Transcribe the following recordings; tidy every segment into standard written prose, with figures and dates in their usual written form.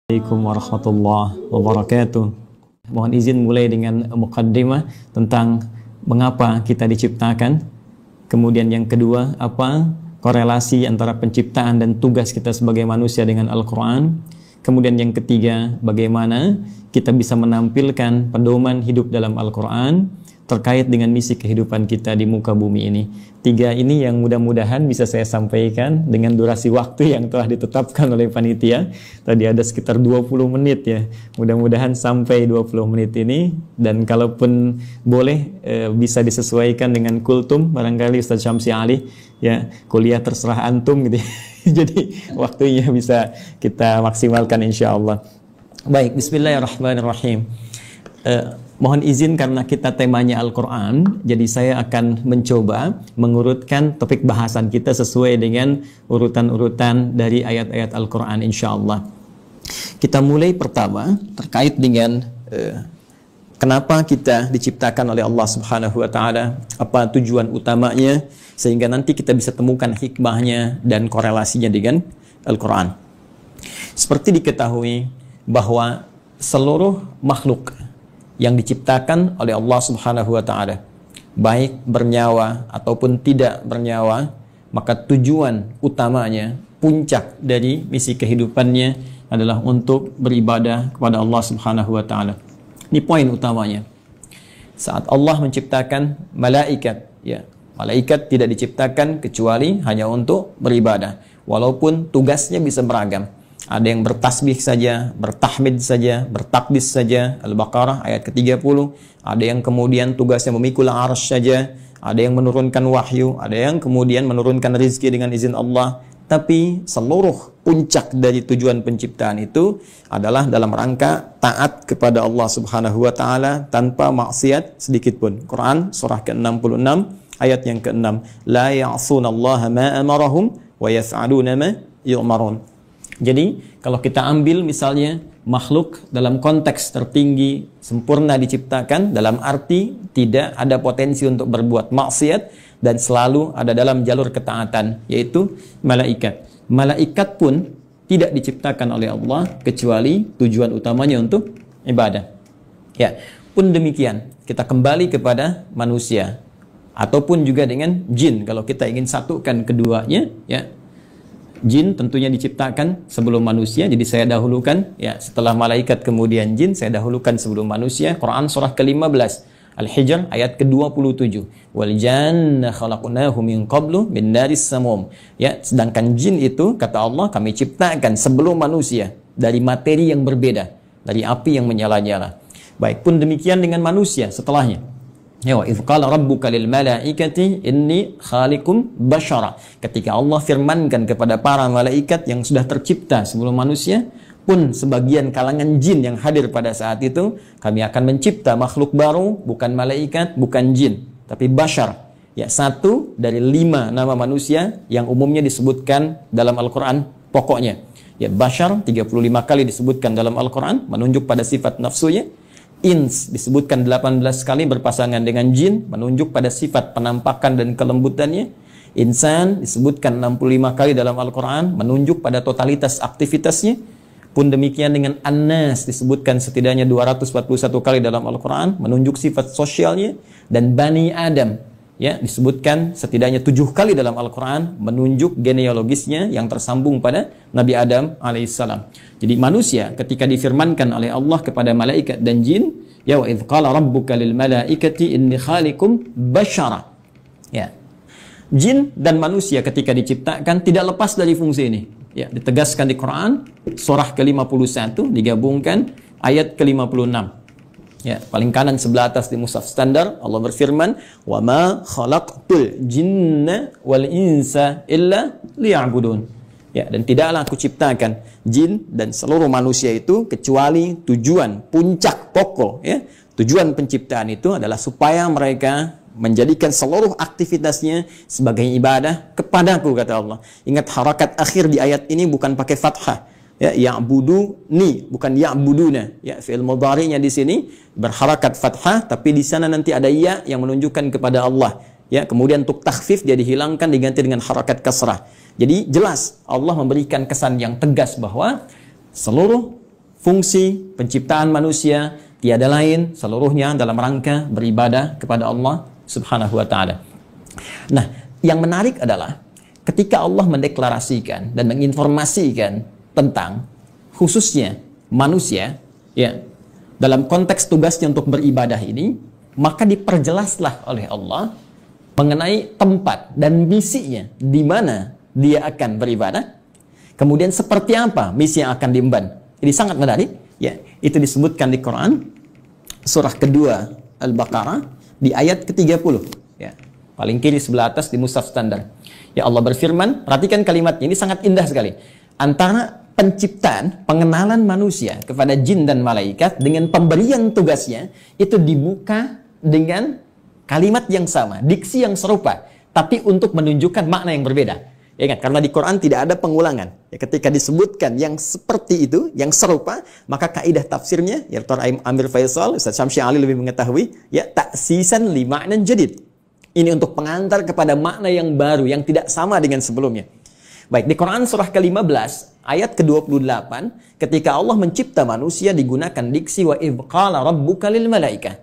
Assalamualaikum warahmatullahi wabarakatuh. Mohon izin mulai dengan muqaddimah tentang mengapa kita diciptakan. Kemudian yang kedua, apa korelasi antara penciptaan dan tugas kita sebagai manusia dengan Al-Quran. Kemudian yang ketiga, bagaimana kita bisa menampilkan pedoman hidup dalam Al-Quran terkait dengan misi kehidupan kita di muka bumi ini. Tiga ini yang mudah-mudahan bisa saya sampaikan dengan durasi waktu yang telah ditetapkan oleh panitia. Tadi ada sekitar 20 menit ya. Mudah-mudahan sampai 20 menit ini. Dan kalaupun boleh bisa disesuaikan dengan kultum, barangkali Ustaz Syamsi Ali ya, kuliah terserah antum gitu. Jadi waktunya bisa kita maksimalkan insya Allah. Baik, bismillahirrahmanirrahim. Mohon izin karena kita temanya Al-Quran, jadi saya akan mencoba mengurutkan topik bahasan kita sesuai dengan urutan-urutan dari ayat-ayat Al-Quran insya Allah. Kita mulai pertama terkait dengan kenapa kita diciptakan oleh Allah Subhanahu wa Ta'ala, apa tujuan utamanya, sehingga nanti kita bisa temukan hikmahnya dan korelasinya dengan Al-Quran. Seperti diketahui bahwa seluruh makhluk yang diciptakan oleh Allah Subhanahu wa Ta'ala, baik bernyawa ataupun tidak bernyawa, maka tujuan utamanya, puncak dari misi kehidupannya adalah untuk beribadah kepada Allah Subhanahu wa Ta'ala. Ini poin utamanya. Saat Allah menciptakan malaikat, ya, malaikat tidak diciptakan kecuali hanya untuk beribadah, walaupun tugasnya bisa beragam. Ada yang bertasbih saja, bertahmid saja, bertakdis saja, Al-Baqarah ayat ke-30. Ada yang kemudian tugasnya memikul arsy saja, ada yang menurunkan wahyu, ada yang kemudian menurunkan rezeki dengan izin Allah. Tapi seluruh puncak dari tujuan penciptaan itu adalah dalam rangka taat kepada Allah Subhanahu wa Ta'ala tanpa maksiat sedikit pun. Quran surah ke-66 ayat yang ke-6. La ya'sunallaha ma amarahum wa yaf'aluna ma yu'marun. Jadi kalau kita ambil misalnya makhluk dalam konteks tertinggi, sempurna diciptakan dalam arti tidak ada potensi untuk berbuat maksiat dan selalu ada dalam jalur ketaatan, yaitu malaikat. Malaikat pun tidak diciptakan oleh Allah kecuali tujuan utamanya untuk ibadah. Ya, pun demikian kita kembali kepada manusia ataupun juga dengan jin. Kalau kita ingin satukan keduanya, ya, jin tentunya diciptakan sebelum manusia, jadi saya dahulukan ya, setelah malaikat kemudian jin, saya dahulukan sebelum manusia. Quran surah ke-15 Al-Hijr ayat ke-27. Wal janna khalaqnahu min qablu min naris samum. Ya, sedangkan jin itu kata Allah kami ciptakan sebelum manusia dari materi yang berbeda, dari api yang menyala-nyala. Baik, pun demikian dengan manusia setelahnya. Ya, wa idz qala rabbuka lil malaikati inni khaliqum basyara. Ketika Allah firmankan kepada para malaikat yang sudah tercipta sebelum manusia, pun sebagian kalangan jin yang hadir pada saat itu, kami akan mencipta makhluk baru, bukan malaikat, bukan jin, tapi basyar. Ya, satu dari 5 nama manusia yang umumnya disebutkan dalam Al-Quran pokoknya. Ya, basyar 35 kali disebutkan dalam Al-Quran, menunjuk pada sifat nafsunya. Ins disebutkan 18 kali berpasangan dengan jin, menunjuk pada sifat penampakan dan kelembutannya. Insan disebutkan 65 kali dalam Al-Quran, menunjuk pada totalitas aktivitasnya. Pun demikian dengan An-Nas disebutkan setidaknya 241 kali dalam Al-Quran, menunjuk sifat sosialnya. Dan Bani Adam ya, disebutkan setidaknya 7 kali dalam Al-Quran, menunjuk genealogisnya yang tersambung pada Nabi Adam alaihissalam. Jadi manusia ketika difirmankan oleh Allah kepada malaikat dan jin, ya wa idz qala rabbuka lil malaikati inni khaliqum basyara. Ya. Jin dan manusia ketika diciptakan tidak lepas dari fungsi ini. Ya, ditegaskan di Quran surah ke-51 digabungkan ayat ke-56. Ya, paling kanan sebelah atas di mushaf standar Allah berfirman, "Wa ma khalaqtul jinna wal insa illa liya'budun." Ya, dan tidaklah aku ciptakan jin dan seluruh manusia itu kecuali tujuan puncak pokok, ya. Tujuan penciptaan itu adalah supaya mereka menjadikan seluruh aktivitasnya sebagai ibadah kepadaku, kata Allah. Ingat harakat akhir di ayat ini bukan pakai fathah. Ya, ya'buduni bukan ya'buduna. Ya, fi'il mudhari'nya di sini berharakat fathah, tapi di sana nanti ada ya yang menunjukkan kepada Allah. Ya, kemudian untuk takhfif dia dihilangkan diganti dengan harakat kasrah. Jadi jelas Allah memberikan kesan yang tegas bahwa seluruh fungsi penciptaan manusia tiada lain seluruhnya dalam rangka beribadah kepada Allah Subhanahu wa taala. Nah, yang menarik adalah ketika Allah mendeklarasikan dan menginformasikan tentang khususnya manusia ya dalam konteks tugasnya untuk beribadah ini, maka diperjelaslah oleh Allah mengenai tempat dan misinya di mana dia akan beribadah. Kemudian seperti apa misi yang akan diemban. Ini sangat menarik ya. Itu disebutkan di Quran surah kedua Al-Baqarah di ayat ke-30 ya. Paling kiri sebelah atas di mushaf standar. Ya, Allah berfirman, perhatikan kalimatnya, ini sangat indah sekali. Antara penciptaan, pengenalan manusia kepada jin dan malaikat dengan pemberian tugasnya itu dibuka dengan kalimat yang sama, diksi yang serupa, tapi untuk menunjukkan makna yang berbeda. Ya, ingat, karena di Quran tidak ada pengulangan. Ya, ketika disebutkan yang seperti itu, yang serupa, maka kaidah tafsirnya, ya Dr. Amir Faisal, Ustaz Syamsi Ali lebih mengetahui, ya ta'sisan li ma'nan jadid. Ini untuk pengantar kepada makna yang baru, yang tidak sama dengan sebelumnya. Baik, di Quran surah ke-15, ayat ke-28, ketika Allah mencipta manusia digunakan diksi wa idh qala rabbuka lil malaikah.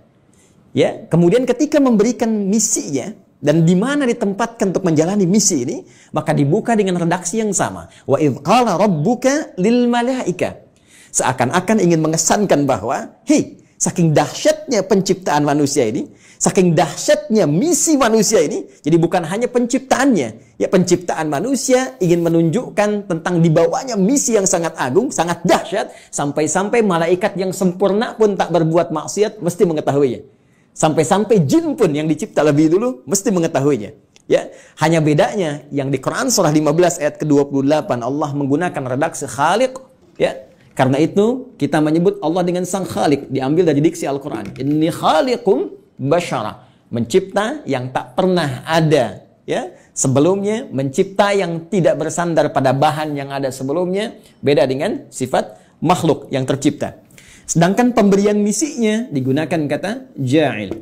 Ya, kemudian ketika memberikan misinya, dan di mana ditempatkan untuk menjalani misi ini, maka dibuka dengan redaksi yang sama. Wa idh qala rabbuka lil malaika. Seakan-akan ingin mengesankan bahwa, hei, saking dahsyatnya penciptaan manusia ini, saking dahsyatnya misi manusia ini, jadi bukan hanya penciptaannya, ya penciptaan manusia ingin menunjukkan tentang dibawanya misi yang sangat agung, sangat dahsyat, sampai-sampai malaikat yang sempurna pun tak berbuat maksiat mesti mengetahuinya. Sampai-sampai jin pun yang dicipta lebih dulu mesti mengetahuinya. Ya, hanya bedanya yang di Quran surah 15 ayat ke-28 Allah menggunakan redaksi khaliq, ya. Karena itu kita menyebut Allah dengan sang khaliq, diambil dari diksi Al-Quran. Inni khaliqum basyara, mencipta yang tak pernah ada ya sebelumnya, mencipta yang tidak bersandar pada bahan yang ada sebelumnya, beda dengan sifat makhluk yang tercipta. Sedangkan pemberian misinya digunakan kata ja'il.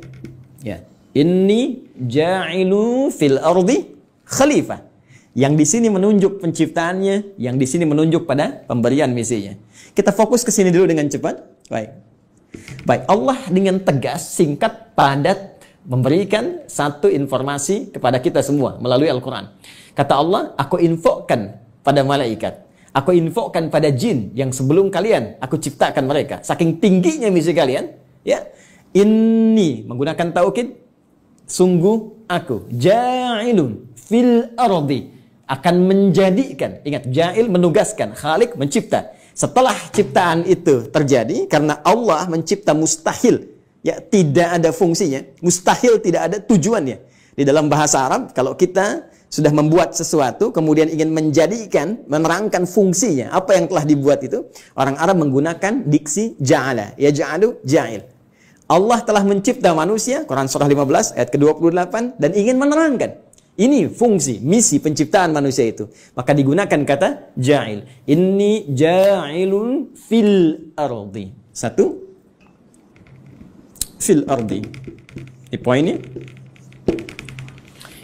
Ya. Inni ja'ilu fil ardi khalifah. Yang di sini menunjuk penciptaannya, yang di sini menunjuk pada pemberian misinya. Kita fokus ke sini dulu dengan cepat. Baik, Allah dengan tegas, singkat, padat memberikan satu informasi kepada kita semua melalui Al-Quran. Kata Allah, aku infokan pada malaikat. Aku infokan pada jin yang sebelum kalian aku ciptakan mereka. Saking tingginya misi kalian, ya. Inni menggunakan taukid, sungguh aku ja'ilun fil ardi, akan menjadikan. Ingat, ja'il menugaskan, khalik mencipta. Setelah ciptaan itu terjadi, karena Allah mencipta mustahil, ya tidak ada fungsinya, mustahil tidak ada tujuannya. Di dalam bahasa Arab, kalau kita sudah membuat sesuatu, kemudian ingin menjadikan, menerangkan fungsinya, apa yang telah dibuat itu, orang Arab menggunakan diksi ja'ala, ya ja'alu ja'il. Allah telah mencipta manusia, Quran surah 15 ayat ke-28, dan ingin menerangkan. Ini fungsi, misi penciptaan manusia itu. Maka digunakan kata ja'il. Inni ja'ilun fil ardi. Satu, fil ardi. Ini poinnya.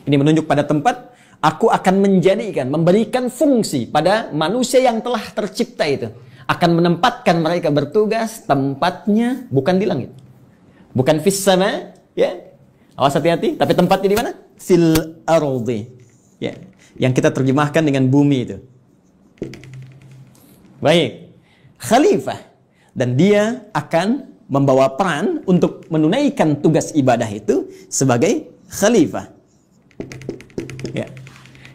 Ini menunjuk pada tempat. Aku akan menjadikan, memberikan fungsi pada manusia yang telah tercipta itu. Akan menempatkan mereka bertugas, tempatnya bukan di langit. Bukan fis sama, ya. Awas hati-hati, tapi tempatnya di mana? Fil ardi. Ya, yang kita terjemahkan dengan bumi itu. Baik. Khalifah, dan dia akan membawa peran untuk menunaikan tugas ibadah itu sebagai khalifah. Ya.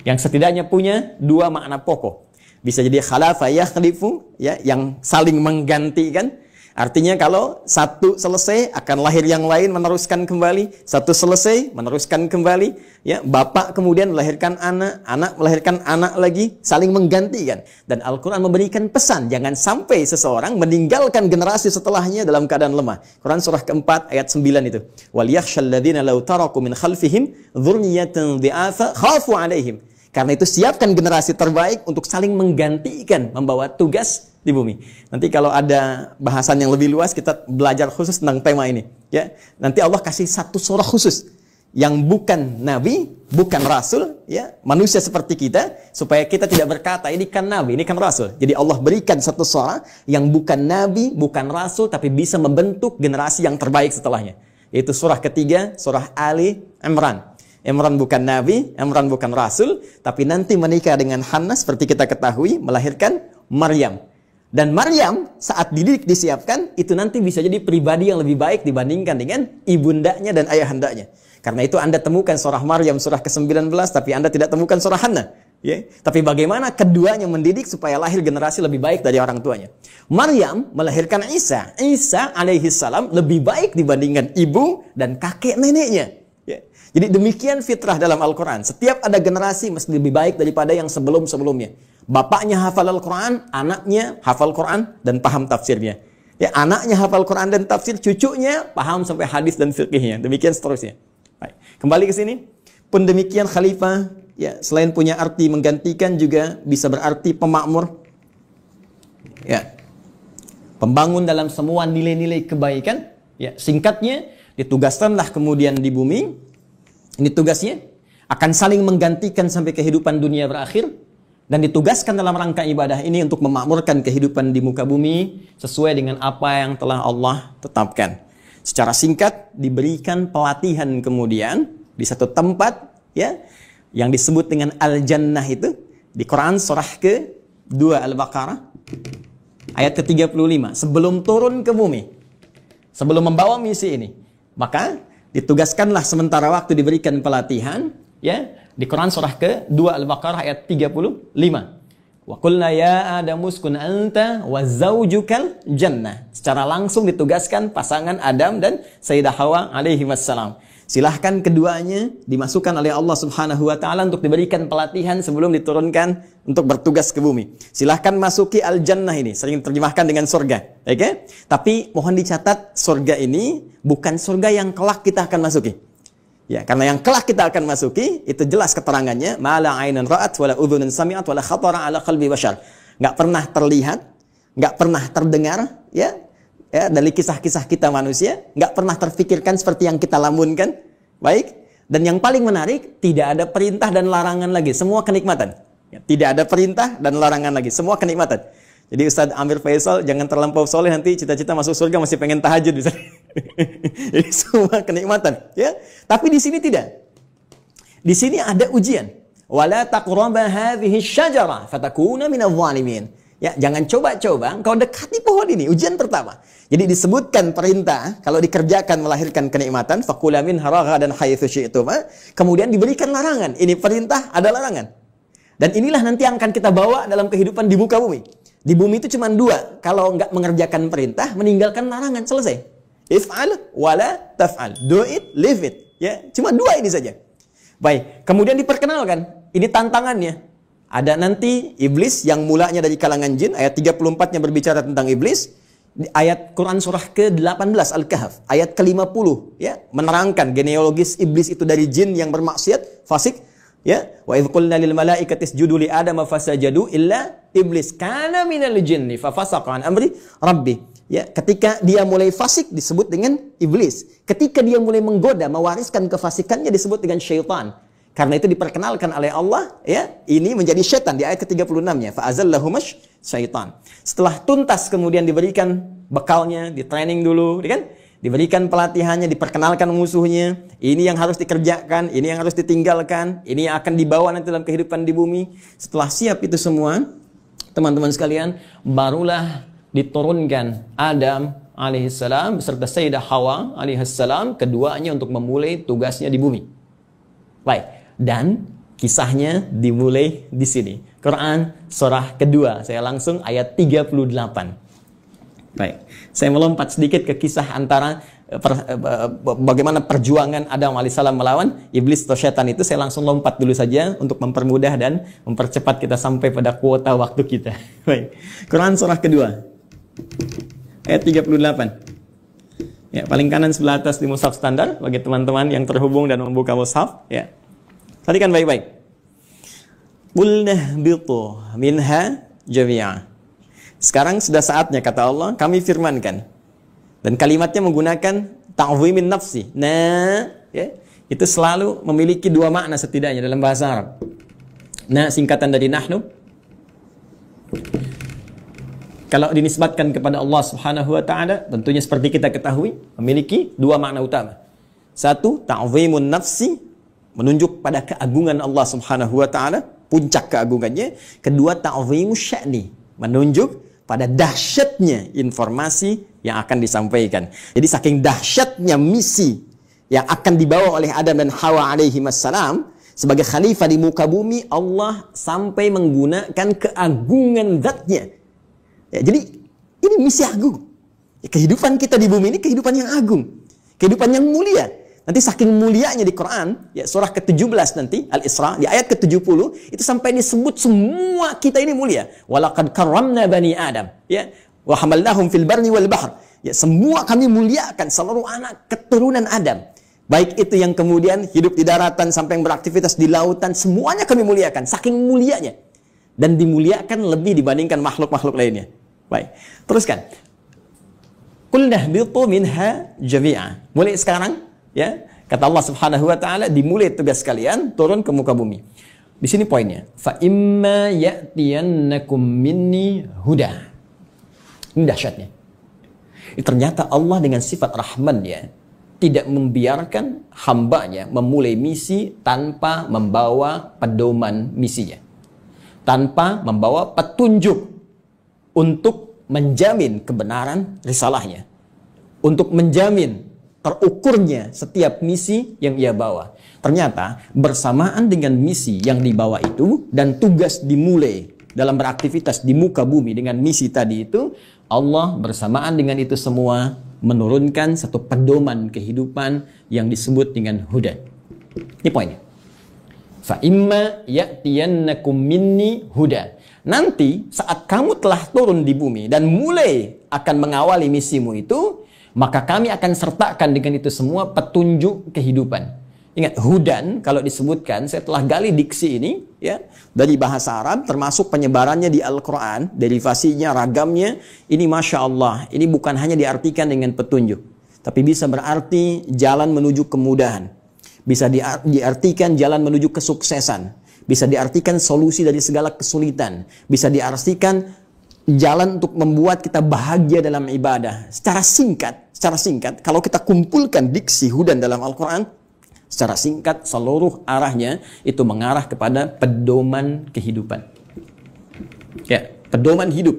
Yang setidaknya punya dua makna pokok. Bisa jadi khalafa yakhlifu, ya, yang saling menggantikan. Artinya kalau satu selesai akan lahir yang lain meneruskan kembali, satu selesai meneruskan kembali, ya, bapak kemudian melahirkan anak, anak melahirkan anak lagi, saling menggantikan. Dan Al-Qur'an memberikan pesan jangan sampai seseorang meninggalkan generasi setelahnya dalam keadaan lemah. Quran surah keempat ayat 9 itu. Wal yakhshal ladzina law taraku min khalfihim dzurriyyatan dhi'afa khafu 'alaihim. Karena itu siapkan generasi terbaik untuk saling menggantikan membawa tugas di bumi. Nanti kalau ada bahasan yang lebih luas kita belajar khusus tentang tema ini, ya. Nanti Allah kasih satu surah khusus yang bukan nabi, bukan rasul, ya, manusia seperti kita, supaya kita tidak berkata ini kan nabi, ini kan rasul. Jadi Allah berikan satu suara yang bukan nabi, bukan rasul, tapi bisa membentuk generasi yang terbaik setelahnya. Yaitu surah ketiga, surah Ali Imran. Imran bukan nabi, Imran bukan rasul, tapi nanti menikah dengan Hannah seperti kita ketahui, melahirkan Maryam. Dan Maryam saat dididik disiapkan, itu nanti bisa jadi pribadi yang lebih baik dibandingkan dengan ibundanya dan ayahandanya. Karena itu Anda temukan surah Maryam surah ke-19, tapi Anda tidak temukan surah Hannah. Ya. Tapi bagaimana keduanya mendidik supaya lahir generasi lebih baik dari orang tuanya. Maryam melahirkan Isa. Isa alaihi salam lebih baik dibandingkan ibu dan kakek neneknya. Ya. Jadi demikian fitrah dalam Al-Quran. Setiap ada generasi mesti lebih baik daripada yang sebelum-sebelumnya. Bapaknya hafal Al-Quran, anaknya hafal Quran dan paham tafsirnya. Ya, anaknya hafal Quran dan tafsir, cucunya paham sampai hadis dan fiqhnya. Demikian seterusnya. Baik. Kembali ke sini. Pun demikian khalifah, ya, selain punya arti menggantikan juga bisa berarti pemakmur. Ya. Pembangun dalam semua nilai-nilai kebaikan. Ya, singkatnya ditugaskanlah kemudian di bumi. Ini tugasnya akan saling menggantikan sampai kehidupan dunia berakhir. Dan ditugaskan dalam rangka ibadah ini untuk memakmurkan kehidupan di muka bumi sesuai dengan apa yang telah Allah tetapkan. Secara singkat diberikan pelatihan kemudian di satu tempat, ya, yang disebut dengan Al-Jannah itu di Quran surah ke-2 Al-Baqarah ayat ke-35. Sebelum turun ke bumi, sebelum membawa misi ini, maka ditugaskanlah sementara waktu diberikan pelatihan, ya, di Quran surah ke-2 Al-Baqarah ayat 35. Wa qulna ya Adamu uskun anta wa zaujukal jannah. Secara langsung ditugaskan pasangan Adam dan Sayyidah Hawa alaihi wassalam. Silahkan keduanya dimasukkan oleh Allah Subhanahu wa taala untuk diberikan pelatihan sebelum diturunkan untuk bertugas ke bumi. Silahkan masuki al-jannah ini, sering terjemahkan dengan surga. Oke? Tapi mohon dicatat, surga ini bukan surga yang kelak kita akan masuki. Ya, karena yang kelak kita akan masuki itu jelas keterangannya, mala ainan ra'at wala udhunun sami'at wala khatara ala qalbi bashar. Enggak pernah terlihat, enggak pernah terdengar, ya dari kisah-kisah kita manusia, enggak pernah terfikirkan seperti yang kita lamunkan. Baik. Dan yang paling menarik, tidak ada perintah dan larangan lagi, semua kenikmatan. Ya, tidak ada perintah dan larangan lagi, semua kenikmatan. Jadi Ustaz Amir Faisal jangan terlampau soleh, nanti cita-cita masuk surga masih pengen tahajud bisa. Jadi semua kenikmatan, ya. Tapi di sini tidak. Di sini ada ujian. Wala taqraba hadhihi syajara fatakuna minadh dhalimin. Ya, jangan coba-coba engkau dekati pohon ini, ujian pertama. Jadi disebutkan perintah kalau dikerjakan melahirkan kenikmatan, faqula minha ragadan haitsu syi'tuma, kemudian diberikan larangan. Ini perintah, ada larangan. Dan inilah nanti yang akan kita bawa dalam kehidupan di muka bumi. Di bumi itu cuma dua, kalau enggak mengerjakan perintah, meninggalkan larangan, selesai. If'al wala taf'al. Do it, leave it. Ya, cuma dua ini saja. Baik, kemudian diperkenalkan. Ini tantangannya. Ada nanti iblis yang mulanya dari kalangan jin, ayat 34-nya berbicara tentang iblis. Di ayat Quran surah ke-18 Al-Kahf, ayat ke-50, ya, menerangkan genealogis iblis itu dari jin yang bermaksiat, fasik. Ya, wa idz qulna lil malaikati isjudu li adama fasajadu illa iblis kana minal jinni fa fasaqa an amri rabbi. Ya, ketika dia mulai fasik disebut dengan iblis. Ketika dia mulai menggoda, mewariskan kefasikannya disebut dengan syaitan. Karena itu diperkenalkan oleh Allah, ya, ini menjadi syaitan di ayat ke-36-nya. Fa azallahumash syaitan. Setelah tuntas kemudian diberikan bekalnya, di training dulu, kan? Diberikan pelatihannya, diperkenalkan musuhnya. Ini yang harus dikerjakan, ini yang harus ditinggalkan, ini yang akan dibawa nanti dalam kehidupan di bumi. Setelah siap itu semua, teman-teman sekalian, barulah diturunkan Adam alaihissalam beserta Sayyidah Hawa alaihissalam, keduanya untuk memulai tugasnya di bumi. Baik, dan kisahnya dimulai di sini. Quran surah kedua, saya langsung ayat 38. Baik, saya melompat sedikit ke kisah antara bagaimana perjuangan Adam alaihissalam melawan iblis atau syaitan itu. Saya langsung lompat dulu saja untuk mempermudah dan mempercepat kita sampai pada kuota waktu kita. Baik, Quran surah kedua ayat 38. Ya, paling kanan sebelah atas di mushaf standar bagi teman-teman yang terhubung dan membuka mushaf. Ya, tadi kan baik-baik. Qulna bitu minha jami'a. Sekarang sudah saatnya, kata Allah, kami firmankan. Dan kalimatnya menggunakan ta'zimin nafsi. Nah, ya, itu selalu memiliki dua makna setidaknya dalam bahasa Arab. Nah, singkatan dari nahnu, kalau dinisbatkan kepada Allah Subhanahu wa taala, tentunya seperti kita ketahui memiliki dua makna utama. Satu, ta'zimun nafsi, menunjuk pada keagungan Allah Subhanahu wa taala, puncak keagungannya. Kedua, ta'zimus sya'ni, menunjuk pada dahsyatnya informasi yang akan disampaikan. Jadi saking dahsyatnya misi yang akan dibawa oleh Adam dan Hawa alaihi wassalam sebagai khalifah di muka bumi, Allah sampai menggunakan keagungan zatnya. Ya, jadi ini misi agung. Ya, kehidupan kita di bumi ini kehidupan yang agung, kehidupan yang mulia. Nanti saking mulianya di Quran, ya surah ke-17 nanti, Al-Isra, di ayat ke-70, itu sampai disebut semua kita ini mulia. Walaqad karramna bani Adam, ya, wa hamalnahum fil barri wal bahr. Ya, semua kami muliakan seluruh anak keturunan Adam. Baik itu yang kemudian hidup di daratan sampai yang beraktivitas di lautan, semuanya kami muliakan, saking mulianya. Dan dimuliakan lebih dibandingkan makhluk-makhluk lainnya. Baik, teruskan. Qul nahbitu minha jami'a. Mulai sekarang, ya, kata Allah Subhanahu wa taala, dimulai tugas kalian turun ke muka bumi. Di sini poinnya. Fa imma ya'tiyannakum minni huda. Ini dahsyatnya. Ternyata Allah dengan sifat Rahman, ya, tidak membiarkan hambanya memulai misi tanpa membawa pedoman misinya, tanpa membawa petunjuk untuk menjamin kebenaran risalahnya, untuk menjamin terukurnya setiap misi yang ia bawa. Ternyata bersamaan dengan misi yang dibawa itu dan tugas dimulai dalam beraktivitas di muka bumi dengan misi tadi itu, Allah bersamaan dengan itu semua menurunkan satu pedoman kehidupan yang disebut dengan huda. Ini poinnya. Fa imma ya'tiyannakum minni huda. Nanti saat kamu telah turun di bumi dan mulai akan mengawali misimu itu, maka kami akan sertakan dengan itu semua petunjuk kehidupan. Ingat, hudan kalau disebutkan, saya telah gali diksi ini, ya, dari bahasa Arab, termasuk penyebarannya di Al-Quran, derivasinya, ragamnya, ini Masya Allah, ini bukan hanya diartikan dengan petunjuk, tapi bisa berarti jalan menuju kemudahan, bisa diartikan jalan menuju kesuksesan, bisa diartikan solusi dari segala kesulitan, bisa diartikan jalan untuk membuat kita bahagia dalam ibadah. Secara singkat, kalau kita kumpulkan diksi hudan dalam Al-Quran, secara singkat, seluruh arahnya itu mengarah kepada pedoman kehidupan. Ya, pedoman hidup.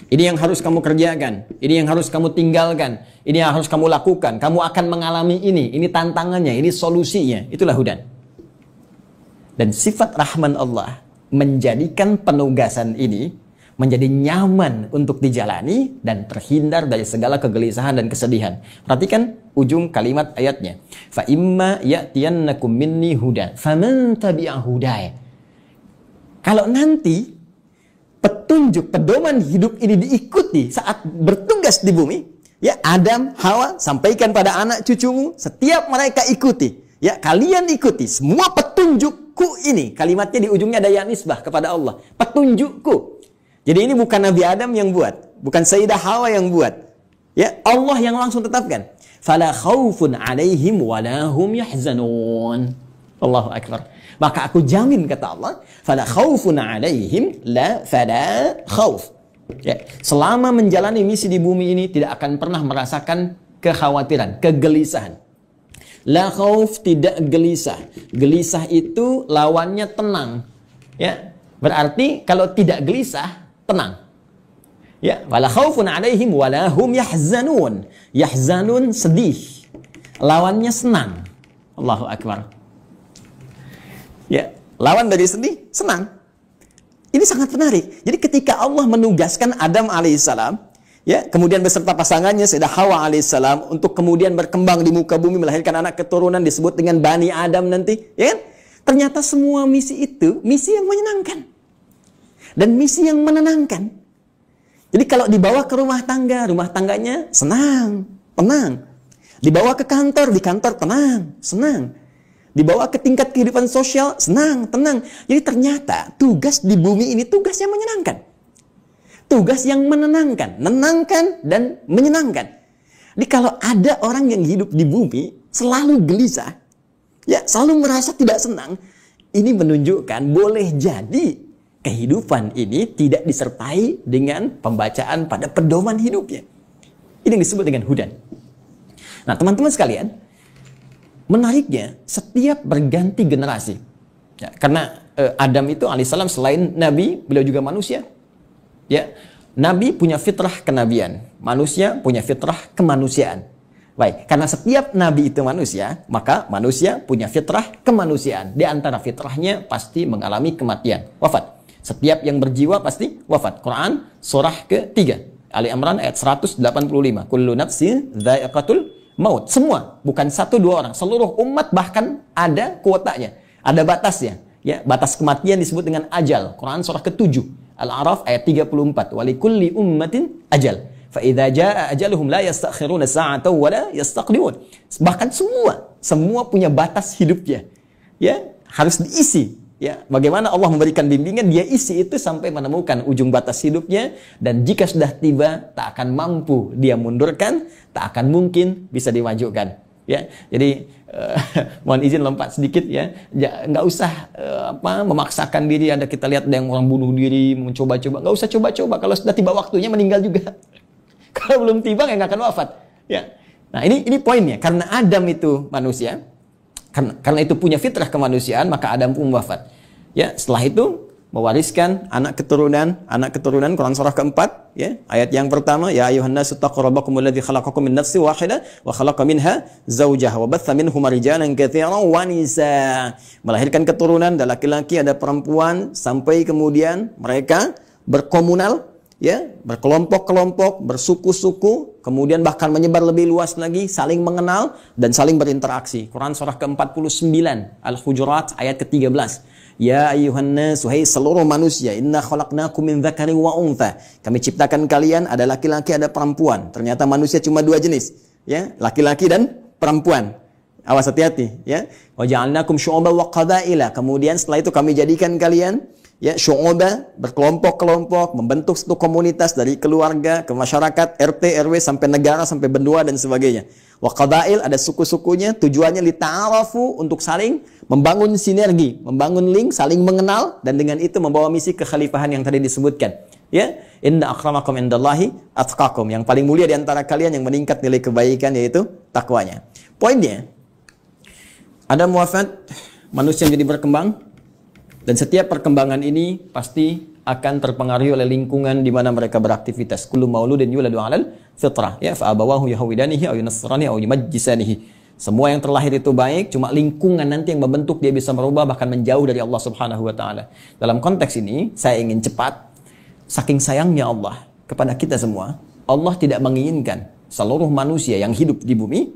Ini yang harus kamu kerjakan, ini yang harus kamu tinggalkan, ini yang harus kamu lakukan. Kamu akan mengalami ini tantangannya, ini solusinya. Itulah hudan. Dan sifat Rahman Allah menjadikan penugasan ini menjadi nyaman untuk dijalani dan terhindar dari segala kegelisahan dan kesedihan. Perhatikan ujung kalimat ayatnya. Fa imma ya'tiyannakum minni huda faman tabi'a hudaya. Kalau nanti petunjuk, pedoman hidup ini diikuti saat bertugas di bumi, ya, Adam, Hawa, sampaikan pada anak cucumu, setiap mereka ikuti. Ya, kalian ikuti semua petunjukku ini. Kalimatnya di ujungnya ada ya nisbah kepada Allah. Petunjukku. Jadi ini bukan Nabi Adam yang buat, bukan Sayyidah Hawa yang buat. Ya, Allah yang langsung tetapkan. Fala khaufun 'alaihim wa la hum yahzanun. Allahu akbar. Maka aku jamin, kata Allah, fala khaufun 'alaihim la fala khauf. Ya, selama menjalani misi di bumi ini tidak akan pernah merasakan kekhawatiran, kegelisahan. La khauf, tidak gelisah. Gelisah itu lawannya tenang. Ya, berarti kalau tidak gelisah, tenang. Ya, wala khaufun 'alaihim wala hum yahzanun. Yahzanun, sedih. Lawannya senang. Allahu akbar. Ya, lawan dari sedih, senang. Ini sangat menarik. Jadi ketika Allah menugaskan Adam alaihissalam, ya, kemudian beserta pasangannya Sayyidah Hawa alaihissalam untuk kemudian berkembang di muka bumi melahirkan anak keturunan disebut dengan Bani Adam nanti, ya kan? Ternyata semua misi itu misi yang menyenangkan dan misi yang menenangkan. Jadi kalau dibawa ke rumah tangganya senang, tenang. Dibawa ke kantor, di kantor tenang, senang. Dibawa ke tingkat kehidupan sosial, senang, tenang. Jadi ternyata tugas di bumi ini tugas yang menyenangkan. Tugas yang menenangkan, menenangkan dan menyenangkan. Jadi kalau ada orang yang hidup di bumi selalu gelisah, ya, selalu merasa tidak senang. Ini menunjukkan boleh jadi kehidupan ini tidak disertai dengan pembacaan pada pedoman hidupnya. Ini yang disebut dengan hudan. Nah, teman-teman sekalian, menariknya setiap berganti generasi, ya, karena Adam itu alaihissalam selain nabi, beliau juga manusia. Ya, nabi punya fitrah kenabian, manusia punya fitrah kemanusiaan. Baik, karena setiap nabi itu manusia, maka manusia punya fitrah kemanusiaan. Di antara fitrahnya pasti mengalami kematian, wafat. Setiap yang berjiwa pasti wafat. Quran surah ke-3, Ali Imran ayat 185. Kullu nafsin dha'iqatul maut. Semua, bukan satu dua orang, seluruh umat bahkan ada kuotanya, ada batasnya. Ya, batas kematian disebut dengan ajal. Quran surah ke-7, Al-A'raf ayat 34. Walikulli ummatin ajal. Fa idza jaa ajaluhum la yastakhiruna sa'atan wa la yastaqdimun. Bahkan semua punya batas hidupnya. Ya, harus diisi. Ya, bagaimana Allah memberikan bimbingan, dia isi itu sampai menemukan ujung batas hidupnya, dan jika sudah tiba tak akan mampu dia mundurkan, tak akan mungkin bisa dimajukan. Ya, jadi mohon izin lompat sedikit ya, nggak usah memaksakan diri. Ada kita lihat ada yang orang bunuh diri, mencoba-coba, nggak usah coba-coba. Kalau sudah tiba waktunya meninggal juga. Kalau belum tiba nggak akan wafat. Ya, nah ini poinnya. Karena Adam itu manusia, karena itu punya fitrah kemanusiaan, maka Adam pun wafat. Ya, setelah itu mewariskan anak keturunan. Quran surah ke-4, ya, ayat yang pertama, ya ayuhan nasu taqu rabbakumul ladzi khalaqakum min nafsin wahidah wa khalaqa minha zawjaha wa batha minhuma rijalan katsiran wa nisaa. Melahirkan keturunan, ada laki-laki, ada perempuan, sampai kemudian mereka berkomunal, ya, berkelompok-kelompok, bersuku-suku, kemudian bahkan menyebar lebih luas lagi, saling mengenal dan saling berinteraksi. Quran surah ke-49, Al-Hujurat ayat ke-13. Ya ayuhan nas, wahai seluruh manusia, inna khalaqnakum min dzakarin wa untha. Kami ciptakan kalian, ada laki-laki, ada perempuan. Ternyata manusia cuma dua jenis, ya, laki-laki dan perempuan. Awas, hati-hati, ya. Wa ja'alnakum syu'uban wa qabaila. Kemudian setelah itu kami jadikan kalian, ya, syu'uba, berkelompok-kelompok, membentuk satu komunitas dari keluarga ke masyarakat, RT, RW, sampai negara, sampai benua dan sebagainya. Wa qabail, ada suku-sukunya, tujuannya lita'arafu, untuk saling membangun sinergi, membangun link, saling mengenal, dan dengan itu membawa misi kekhalifahan yang tadi disebutkan. Ya, inna akramakum indallahi atqakum. Yang paling mulia di antara kalian yang meningkat nilai kebaikan yaitu takwanya. Poinnya, ada wafat, manusia menjadi berkembang, dan setiap perkembangan ini pasti akan terpengaruhi oleh lingkungan di mana mereka beraktivitas. Kullu mauludin yuladu 'alal fitrah, ya, fa abawahu yahwidanihi aw yunassirani aw yumajjisanihi. Semua yang terlahir itu baik, cuma lingkungan nanti yang membentuk dia bisa merubah, bahkan menjauh dari Allah Subhanahu wa taala. Dalam konteks ini, saya ingin cepat, saking sayangnya Allah kepada kita semua, Allah tidak menginginkan seluruh manusia yang hidup di bumi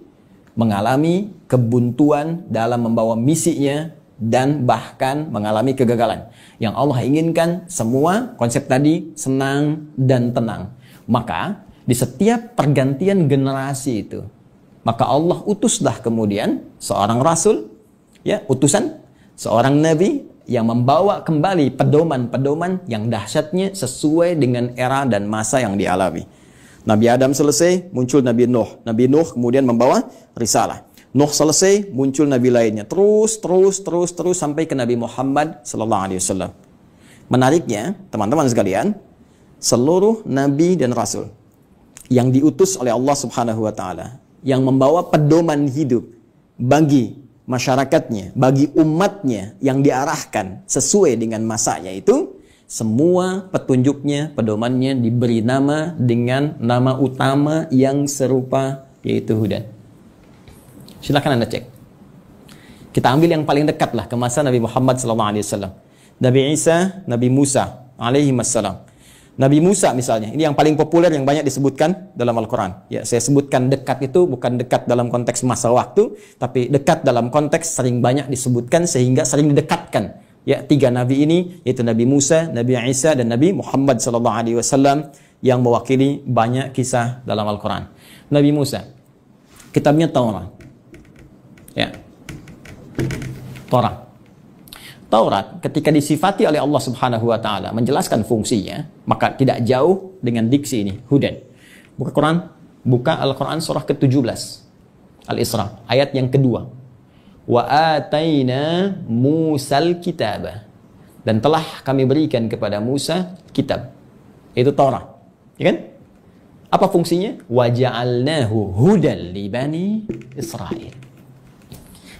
mengalami kebuntuan dalam membawa misinya dan bahkan mengalami kegagalan. Yang Allah inginkan semua konsep tadi senang dan tenang. Maka di setiap pergantian generasi itu, maka Allah utuslah kemudian seorang rasul, ya, utusan, seorang nabi yang membawa kembali pedoman-pedoman yang dahsyatnya sesuai dengan era dan masa yang dialami. Nabi Adam selesai, muncul Nabi Nuh. Nabi Nuh kemudian membawa risalah. Nuh selesai, muncul nabi lainnya. Terus sampai ke Nabi Muhammad sallallahu alaihi wasallam. Menariknya, teman-teman sekalian, seluruh nabi dan rasul yang diutus oleh Allah Subhanahu wa taala, yang membawa pedoman hidup bagi masyarakatnya, bagi umatnya yang diarahkan sesuai dengan masanya itu, semua petunjuknya, pedomannya diberi nama dengan nama utama yang serupa, yaitu hudan. Silakan Anda cek. Kita ambil yang paling dekat lah ke masa Nabi Muhammad SAW. Nabi Isa, Nabi Musa alaihi wassalam. Nabi Musa misalnya, ini yang paling populer, yang banyak disebutkan dalam Al-Quran. Ya, saya sebutkan dekat itu bukan dekat dalam konteks masa waktu, tapi dekat dalam konteks sering banyak disebutkan sehingga sering didekatkan. Ya, tiga nabi ini, yaitu Nabi Musa, Nabi Isa, dan Nabi Muhammad SAW, yang mewakili banyak kisah dalam Al-Quran. Nabi Musa, kitabnya Taurat. Ya, Taurat ketika disifati oleh Allah Subhanahu wa taala menjelaskan fungsinya, maka tidak jauh dengan diksi ini, hudan. Buka Quran, buka Al-Quran surah ke-17. Al-Isra, ayat yang kedua. Wa ataina Musal kitaba. Dan telah kami berikan kepada Musa kitab. Itu Taurat. Ya kan? Apa fungsinya? Wa ja'alnahu hudan li bani Israil.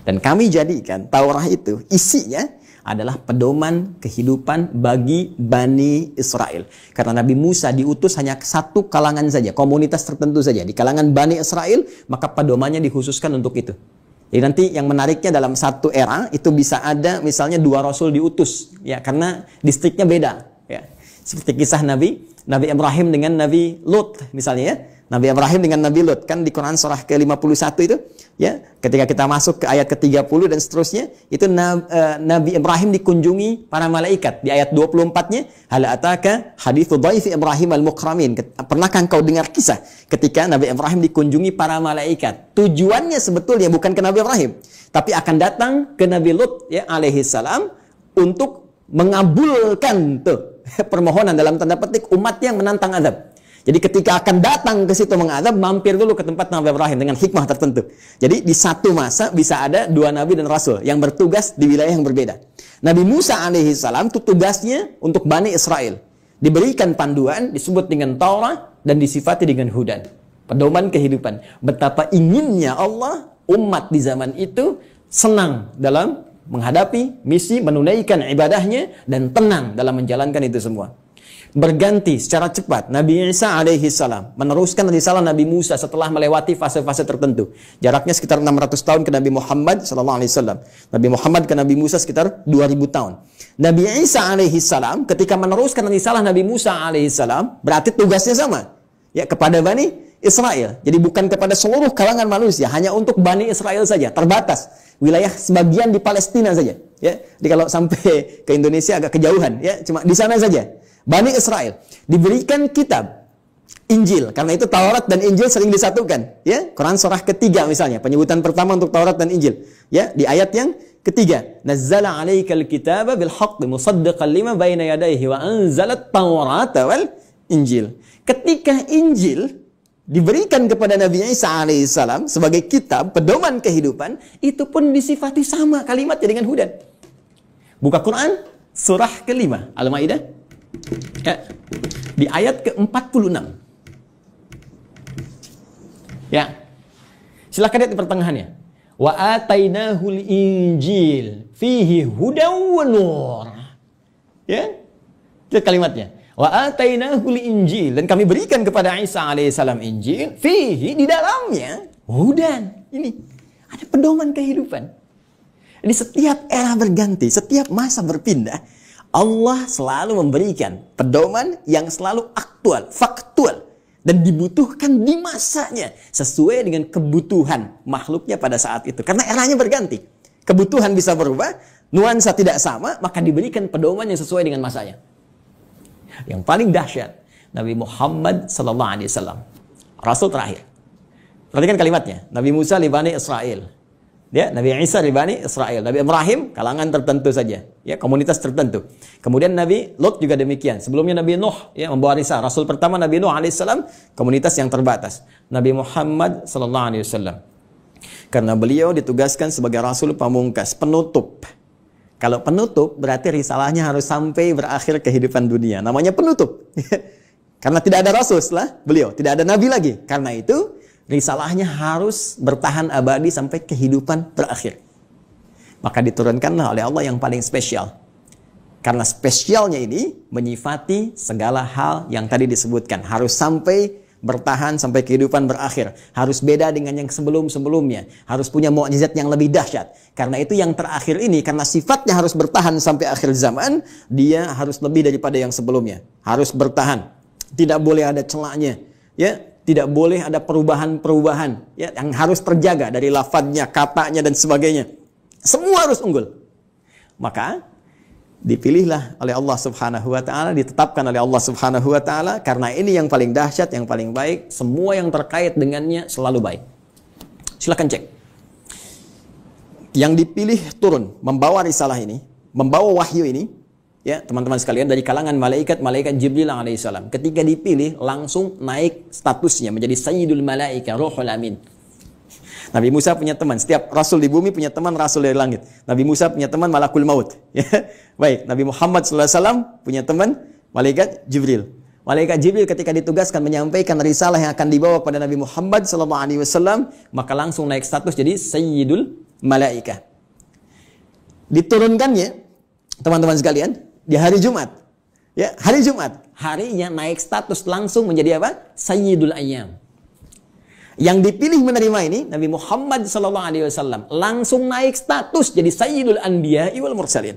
Dan kami jadikan Taurat itu isinya adalah pedoman kehidupan bagi Bani Israel. Karena Nabi Musa diutus hanya satu kalangan saja, komunitas tertentu saja. Di kalangan Bani Israel, maka pedomannya dikhususkan untuk itu. Jadi nanti yang menariknya dalam satu era, itu bisa ada misalnya 2 rasul diutus. Ya, karena distriknya beda. Ya. Seperti kisah Nabi Ibrahim dengan Nabi Lut misalnya ya. Nabi Ibrahim dengan Nabi Lut kan di Quran surah ke-51 itu ya, ketika kita masuk ke ayat ke-30 dan seterusnya itu Nabi Ibrahim dikunjungi para malaikat. Di ayat 24-nya hal ataka haditsu dhaifi Ibrahim al-mukramin. Pernahkah engkau dengar kisah ketika Nabi Ibrahim dikunjungi para malaikat? Tujuannya sebetulnya bukan ke Nabi Ibrahim, tapi akan datang ke Nabi Lut ya alaihi salam untuk mengabulkan tuh permohonan dalam tanda petik umat yang menantang azab. Jadi ketika akan datang ke situ mengadab, mampir dulu ke tempat Nabi Ibrahim dengan hikmah tertentu. Jadi di satu masa bisa ada 2 nabi dan rasul yang bertugas di wilayah yang berbeda. Nabi Musa alaihi salam itu tugasnya untuk Bani Israel. Diberikan panduan, disebut dengan Taurat dan disifati dengan hudan. Pedoman kehidupan. Betapa inginnya Allah umat di zaman itu senang dalam menghadapi misi, menunaikan ibadahnya dan tenang dalam menjalankan itu semua. Berganti secara cepat Nabi Isa alaihi salam meneruskan risalah Nabi Musa setelah melewati fase-fase tertentu. Jaraknya sekitar 600 tahun ke Nabi Muhammad sallallahu alaihi wasallam. Nabi Muhammad ke Nabi Musa sekitar 2000 tahun. Nabi Isa alaihi salam ketika meneruskan risalah Nabi Musa alaihi salam berarti tugasnya sama ya kepada Bani Israel. Jadi bukan kepada seluruh kalangan manusia, hanya untuk Bani Israel saja, terbatas. Wilayah sebagian di Palestina saja ya. Jadi kalau sampai ke Indonesia agak kejauhan ya, cuma di sana saja. Bani Israel diberikan kitab Injil, karena itu Taurat dan Injil sering disatukan ya. Quran surah ketiga misalnya, penyebutan pertama untuk Taurat dan Injil ya, di ayat yang ketiga, nazzala 'alaikal kitaba bil haqqi musaddiqan lima baina yadayhi wa anzalat Taurata wal Injil. Ketika Injil diberikan kepada Nabi Isa alaihissalam sebagai kitab pedoman kehidupan, itu pun disifati sama kalimatnya dengan hudan. Buka Quran surah kelima Al-Maidah ya, di ayat ke-46 ya, silakan lihat di pertengahannya. Wa atainahul injil fihi hudaw wa nur ya, lihat kalimatnya. Wa atainahul injil, dan kami berikan kepada Isa alaihissalam Injil fihi, di dalamnya hudan. Ini ada pedoman kehidupan. Di setiap era berganti, setiap masa berpindah, Allah selalu memberikan pedoman yang selalu aktual, faktual, dan dibutuhkan di masanya sesuai dengan kebutuhan makhluknya pada saat itu. Karena eranya berganti, kebutuhan bisa berubah, nuansa tidak sama, maka diberikan pedoman yang sesuai dengan masanya. Yang paling dahsyat, Nabi Muhammad sallallahu alaihi wasallam, rasul terakhir. Perhatikan kalimatnya, Nabi Musa li Bani Israel. Ya, Nabi Isa li Bani Israel. Nabi Ibrahim kalangan tertentu saja, ya, komunitas tertentu. Kemudian Nabi Lut juga demikian. Sebelumnya Nabi Nuh ya membawa risalah. Rasul pertama Nabi Nuh alaihissalam, komunitas yang terbatas. Nabi Muhammad sallallahu alaihi wasallam, karena beliau ditugaskan sebagai rasul pamungkas, penutup. Kalau penutup berarti risalahnya harus sampai berakhir kehidupan dunia. Namanya penutup. Karena tidak ada rasul setelah beliau, tidak ada nabi lagi. Karena itu risalahnya harus bertahan abadi sampai kehidupan berakhir. Maka diturunkanlah oleh Allah yang paling spesial. Karena spesialnya ini menyifati segala hal yang tadi disebutkan. Harus sampai bertahan sampai kehidupan berakhir. Harus beda dengan yang sebelum-sebelumnya. Harus punya mukjizat yang lebih dahsyat. Karena itu yang terakhir ini, karena sifatnya harus bertahan sampai akhir zaman, dia harus lebih daripada yang sebelumnya. Harus bertahan. Tidak boleh ada celahnya. Ya. Tidak boleh ada perubahan-perubahan ya, yang harus terjaga dari lafadznya, katanya, dan sebagainya. Semua harus unggul. Maka dipilihlah oleh Allah Subhanahu wa Ta'ala, ditetapkan oleh Allah Subhanahu wa Ta'ala, karena ini yang paling dahsyat, yang paling baik. Semua yang terkait dengannya selalu baik. Silakan cek. Yang dipilih turun membawa risalah ini, membawa wahyu ini, ya teman-teman sekalian, dari kalangan malaikat Jibril alaihissalam. Ketika dipilih langsung naik statusnya menjadi Sayyidul Malaika Ruhul Amin. Nabi Musa punya teman. Setiap rasul di bumi punya teman rasul dari langit. Nabi Musa punya teman malakul maut. Ya. Baik, Nabi Muhammad SAW punya teman malaikat Jibril. Malaikat Jibril ketika ditugaskan menyampaikan risalah yang akan dibawa kepada Nabi Muhammad SAW, maka langsung naik status jadi Sayyidul Malaikah. Diturunkannya, teman-teman sekalian, di hari Jumat. Ya, hari Jumat. Harinya naik status langsung menjadi apa? Sayyidul Ayyam. Yang dipilih menerima ini Nabi Muhammad SAW langsung naik status jadi Sayyidul Anbiya'i wal Mursalin.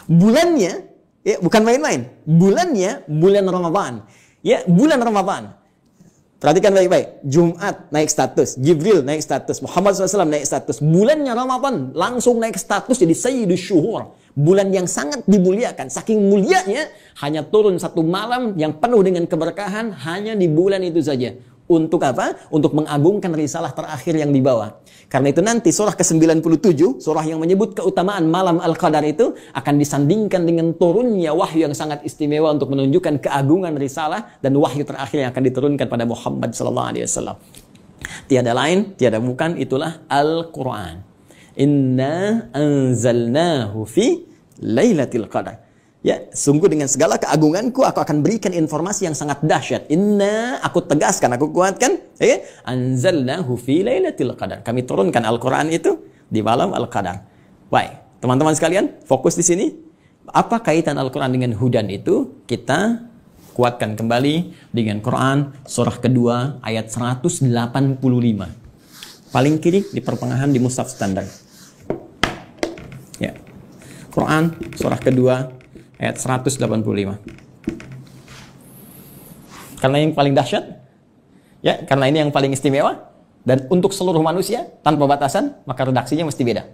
Bulannya, ya, bukan main-main. Bulannya bulan Ramadan. Ya, bulan Ramadan. Perhatikan baik-baik. Jumat naik status, Jibril naik status, Muhammad SAW naik status. Bulannya Ramadan langsung naik status jadi Sayyidul Syuhur. Bulan yang sangat dimuliakan. Saking mulianya hanya turun satu malam yang penuh dengan keberkahan hanya di bulan itu saja. Untuk apa? Untuk mengagungkan risalah terakhir yang dibawa. Karena itu nanti surah ke-97, surah yang menyebut keutamaan malam Al-Qadar itu akan disandingkan dengan turunnya wahyu yang sangat istimewa untuk menunjukkan keagungan risalah dan wahyu terakhir yang akan diturunkan pada Muhammad SAW. Tiada lain, tiada bukan, itulah Al-Quran. Inna anzalnahu fi Lailatul Qadar. Ya, sungguh dengan segala keagunganku aku akan berikan informasi yang sangat dahsyat. Inna, aku tegaskan, aku kuatkan, ya, anzalnahu fi Lailatul Qadar. Kami turunkan Al-Qur'an itu di malam Al-Qadar. Baik, teman-teman sekalian, fokus di sini. Apa kaitan Al-Qur'an dengan hudan itu? Kita kuatkan kembali dengan Quran surah kedua ayat 185. Paling kiri di pertengahan di mushaf standar. Ya. Quran surah kedua ayat 185. Karena yang paling dahsyat, ya, karena ini yang paling istimewa, dan untuk seluruh manusia tanpa batasan, maka redaksinya mesti beda.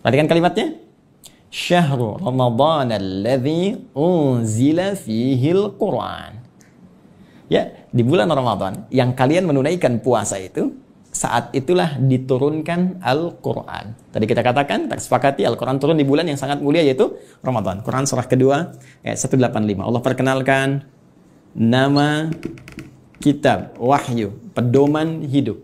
Perhatikan kalimatnya. Syahrul Ramadan alladzi unzila fihil Qur'an. Ya, di bulan Ramadan yang kalian menunaikan puasa itu, saat itulah diturunkan Al-Quran. Tadi kita katakan, kita sepakati Al-Quran turun di bulan yang sangat mulia yaitu Ramadan. Quran surah kedua ayat 185. Allah perkenalkan nama kitab wahyu, pedoman hidup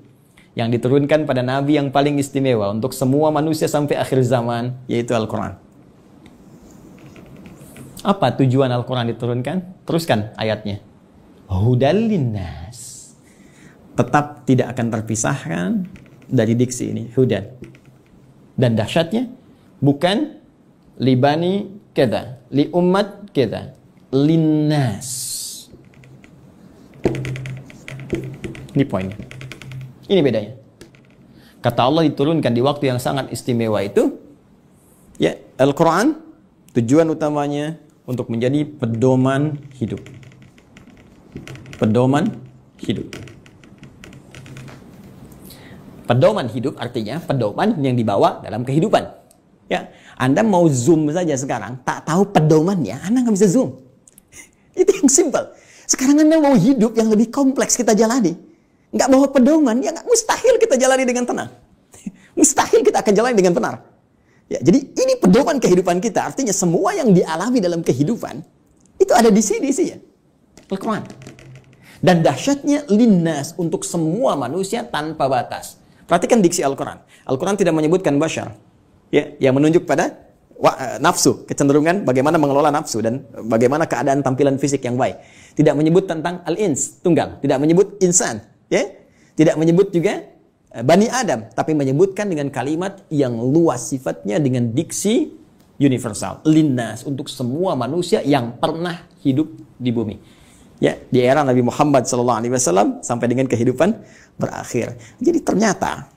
yang diturunkan pada Nabi yang paling istimewa untuk semua manusia sampai akhir zaman, yaitu Al-Quran. Apa tujuan Al-Quran diturunkan? Teruskan ayatnya. Hudal linnas. Tetap tidak akan terpisahkan dari diksi ini, hudan. Dan dahsyatnya, bukan libani kita, li umat kita, linnas. Ini poinnya. Ini bedanya. Kata Allah diturunkan di waktu yang sangat istimewa itu, ya, Al-Quran, tujuan utamanya untuk menjadi pedoman hidup. Pedoman hidup. Pedoman hidup artinya pedoman yang dibawa dalam kehidupan. Ya, Anda mau zoom saja sekarang, tak tahu pedomannya, Anda nggak bisa zoom. Itu yang simple. Sekarang Anda mau hidup yang lebih kompleks kita jalani, nggak bawa pedoman, ya nggak, mustahil kita jalani dengan tenang. Mustahil kita akan jalani dengan benar. Ya, jadi ini pedoman kehidupan kita. Artinya semua yang dialami dalam kehidupan itu ada di sini sih ya, Al-Quran. Dan dahsyatnya linnas, untuk semua manusia tanpa batas. Perhatikan diksi Al-Quran. Al-Quran tidak menyebutkan bashar, ya, yang menunjuk pada nafsu, kecenderungan bagaimana mengelola nafsu dan bagaimana keadaan tampilan fisik yang baik. Tidak menyebut tentang al-ins, tunggal. Tidak menyebut insan, ya. Tidak menyebut juga Bani Adam, tapi menyebutkan dengan kalimat yang luas sifatnya dengan diksi universal. Linnas, untuk semua manusia yang pernah hidup di bumi. Ya, di era Nabi Muhammad SAW sampai dengan kehidupan berakhir. Jadi ternyata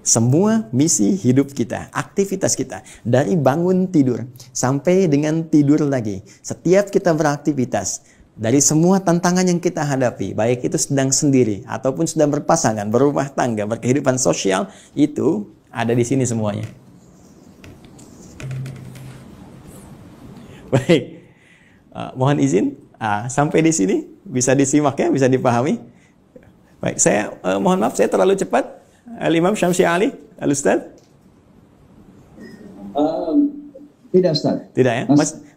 semua misi hidup kita, aktivitas kita, dari bangun tidur sampai dengan tidur lagi, setiap kita beraktivitas, dari semua tantangan yang kita hadapi, baik itu sedang sendiri ataupun sedang berpasangan, berumah tangga, berkehidupan sosial, itu ada di sini semuanya. Baik, mohon izin. Sampai di sini bisa disimak ya, bisa dipahami. Baik, saya mohon maaf saya terlalu cepat. Al-Imam Syamsi Ali, Al-Ustaz. Tidak, Ustaz. Tidak ya?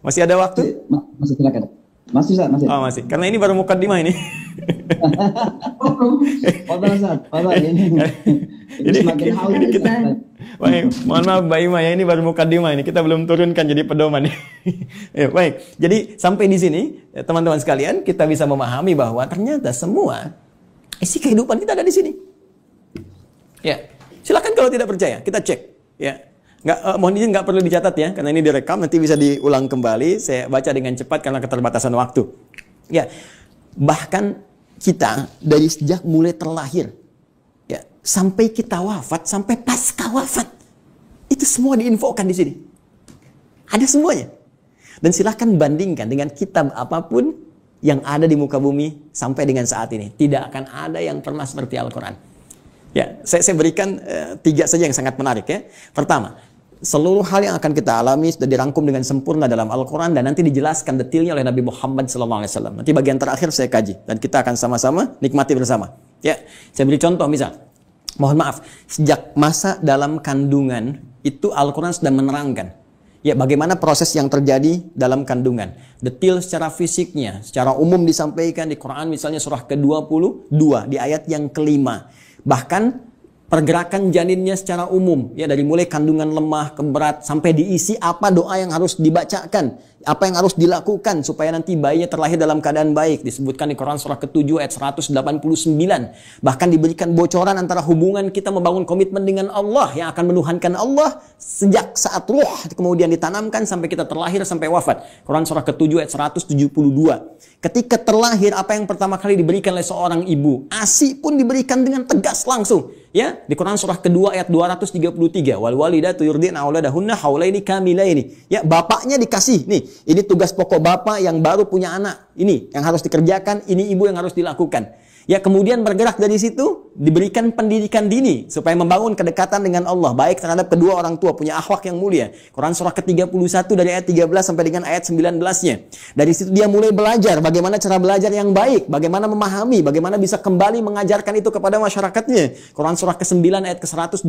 Masih ada waktu? Masih silakan. Masih, Ustaz, masih. Oh, masih. Karena ini baru mukaddimah ini. Fadal Ustaz, Fadal ini semakin haus kita, baik, mohon maaf Mbak Ima ya, ini baru mukadimah ini, kita belum turunkan jadi pedoman. Ya, baik, jadi sampai di sini teman-teman sekalian kita bisa memahami bahwa ternyata semua isi kehidupan kita ada di sini. Ya, silakan kalau tidak percaya kita cek. Ya, mohon izin nggak perlu dicatat ya, karena ini direkam nanti bisa diulang kembali. Saya baca dengan cepat karena keterbatasan waktu. Ya, bahkan kita dari sejak mulai terlahir, ya, sampai kita wafat, sampai pasca wafat, itu semua diinfokan di sini. Ada semuanya. Dan silahkan bandingkan dengan kitab apapun yang ada di muka bumi sampai dengan saat ini. Tidak akan ada yang pernah seperti Al-Quran. Ya, saya berikan 3 saja yang sangat menarik ya. Pertama, seluruh hal yang akan kita alami sudah dirangkum dengan sempurna dalam Al-Quran dan nanti dijelaskan detailnya oleh Nabi Muhammad SAW. Nanti bagian terakhir saya kaji dan kita akan sama-sama nikmati bersama. Ya, saya beri contoh misal, mohon maaf, sejak masa dalam kandungan itu Al-Quran sudah menerangkan ya bagaimana proses yang terjadi dalam kandungan. Detail secara fisiknya, secara umum disampaikan di Quran misalnya surah ke-22 di ayat yang kelima. Bahkan pergerakan janinnya secara umum, ya dari mulai kandungan lemah ke berat sampai diisi apa doa yang harus dibacakan, apa yang harus dilakukan supaya nanti bayinya terlahir dalam keadaan baik. Disebutkan di Quran surah ke-7 ayat 189. Bahkan diberikan bocoran antara hubungan kita membangun komitmen dengan Allah yang akan menuhankan Allah sejak saat ruh kemudian ditanamkan sampai kita terlahir sampai wafat. Quran surah ke-7 ayat 172. Ketika terlahir, apa yang pertama kali diberikan oleh seorang ibu? ASI pun diberikan dengan tegas langsung. Ya, di Quran surah kedua ayat 233, wal walidatu yurdina auladahunna haulaini kamilaini. Ya, bapaknya dikasih, nih, ini tugas pokok bapak yang baru punya anak. Ini yang harus dikerjakan, ini ibu yang harus dilakukan. Ya, kemudian bergerak dari situ, diberikan pendidikan dini supaya membangun kedekatan dengan Allah, baik terhadap kedua orang tua, punya akhlak yang mulia. Quran surah ke-31 dari ayat 13 sampai dengan ayat 19-nya. Dari situ dia mulai belajar bagaimana cara belajar yang baik, bagaimana memahami, bagaimana bisa kembali mengajarkan itu kepada masyarakatnya. Quran surah ke-9 ayat ke-122.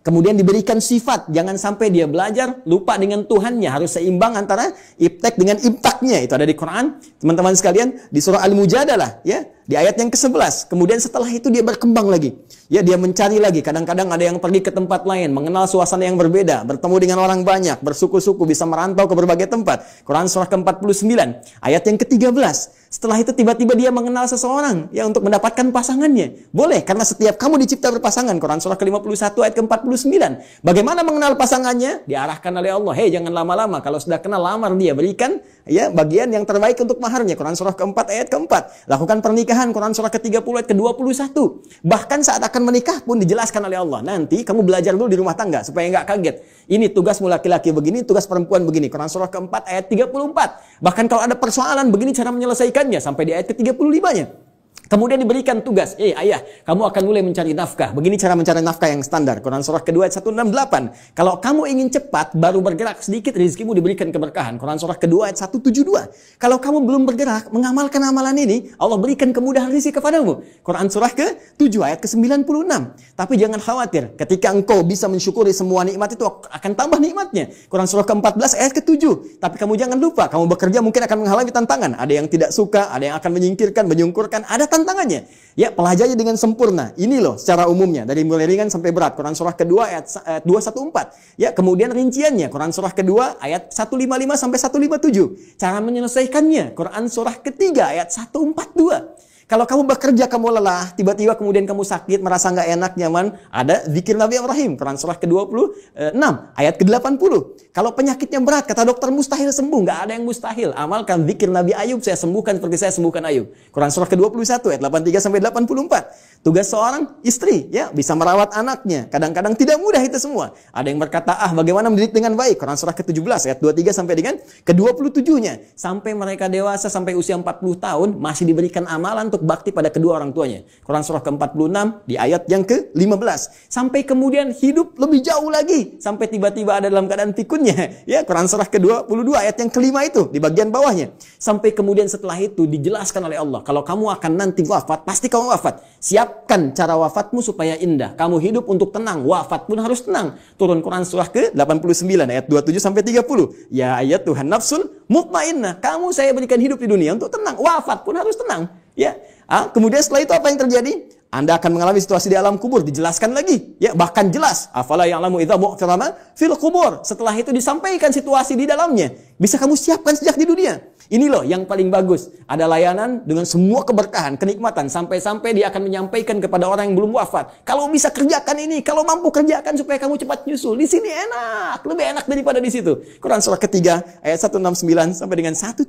Kemudian diberikan sifat, jangan sampai dia belajar lupa dengan Tuhannya, harus seimbang antara iptek dengan impaknya. Itu ada di Quran, teman-teman sekalian, di surah Al-Mujadalah, ya. Di ayat yang ke-11, kemudian setelah itu dia berkembang lagi. Ya, dia mencari lagi. Kadang-kadang ada yang pergi ke tempat lain, mengenal suasana yang berbeda, bertemu dengan orang banyak, bersuku-suku, bisa merantau ke berbagai tempat. Quran surah ke-49, ayat yang ke-13. Setelah itu tiba-tiba dia mengenal seseorang ya untuk mendapatkan pasangannya. Boleh, karena setiap kamu dicipta berpasangan. Quran surah ke-51 ayat ke-49. Bagaimana mengenal pasangannya? Diarahkan oleh Allah. Hei, jangan lama-lama. Kalau sudah kenal, lamar dia. Berikan ya bagian yang terbaik untuk maharnya. Quran surah ke-4 ayat ke-4. Lakukan pernikahan. Quran surah ke-30 ayat ke-21. Bahkan saat akan menikah pun dijelaskan oleh Allah. Nanti kamu belajar dulu di rumah tangga supaya nggak kaget. Ini tugasmu laki-laki begini, tugas perempuan begini. Quran surah ke-4 ayat 34. Bahkan kalau ada persoalan begini cara menyelesaikannya sampai di ayat ke-35-nya. Kemudian diberikan tugas, ayah, kamu akan mulai mencari nafkah. Begini cara mencari nafkah yang standar. Quran surah kedua ayat 168. Kalau kamu ingin cepat, baru bergerak sedikit, rezekimu diberikan keberkahan. Quran surah kedua ayat 172. Kalau kamu belum bergerak, mengamalkan amalan ini, Allah berikan kemudahan rezeki kepadamu. Quran surah ke-7 ayat ke-96. Tapi jangan khawatir, ketika engkau bisa mensyukuri semua nikmat itu akan tambah nikmatnya. Quran surah ke-14 ayat ke-7. Tapi kamu jangan lupa, kamu bekerja mungkin akan mengalami tantangan. Ada yang tidak suka, ada yang akan menyingkirkan, menyungkurkan, ada tantangannya. Ya, pelajari dengan sempurna. Ini loh secara umumnya dari mulai ringan sampai berat. Quran surah kedua ayat 214. Ya, kemudian rinciannya Quran surah kedua ayat 155 sampai 157. Cara menyelesaikannya Quran surah ketiga ayat 142. Kalau kamu bekerja, kamu lelah, tiba-tiba kemudian kamu sakit, merasa nggak enak, nyaman, ada zikir Nabi Ibrahim, Quran surah ke-26, ayat ke-80. Kalau penyakitnya berat, kata dokter mustahil sembuh, nggak ada yang mustahil. Amalkan zikir Nabi Ayub, saya sembuhkan seperti saya sembuhkan Ayub. Quran surah ke-21, ayat 83 sampai 84. Tugas seorang istri, ya, bisa merawat anaknya. Kadang-kadang tidak mudah itu semua. Ada yang berkata, bagaimana mendidik dengan baik? Quran surah ke-17, ayat 23 sampai dengan ke-27-nya. Sampai mereka dewasa, sampai usia 40 tahun, masih diberikan amalan untuk bakti pada kedua orang tuanya. Quran surah ke-46 di ayat yang ke-15. Sampai kemudian hidup lebih jauh lagi. Sampai tiba-tiba ada dalam keadaan pikunnya. Ya, Quran surah ke-22 ayat yang kelima itu di bagian bawahnya. Sampai kemudian setelah itu dijelaskan oleh Allah. Kalau kamu akan nanti wafat, pasti kamu wafat. Siapkan cara wafatmu supaya indah. Kamu hidup untuk tenang. Wafat pun harus tenang. Turun Quran surah ke-89 ayat 27 sampai 30. Ya ayat Tuhan nafsul mutmainnah. Kamu saya berikan hidup di dunia untuk tenang. Wafat pun harus tenang. Ya, Kemudian setelah itu apa yang terjadi? Anda akan mengalami situasi di alam kubur, dijelaskan lagi. Ya, bahkan jelas. Afala ya'lamu idza bu'thira fil kubur. Setelah itu disampaikan situasi di dalamnya. Bisa kamu siapkan sejak di dunia. Ini loh yang paling bagus. Ada layanan dengan semua keberkahan, kenikmatan. Sampai-sampai dia akan menyampaikan kepada orang yang belum wafat. Kalau bisa kerjakan ini, kalau mampu kerjakan supaya kamu cepat nyusul. Di sini enak, lebih enak daripada di situ. Quran surah ketiga, ayat 169 sampai dengan 172.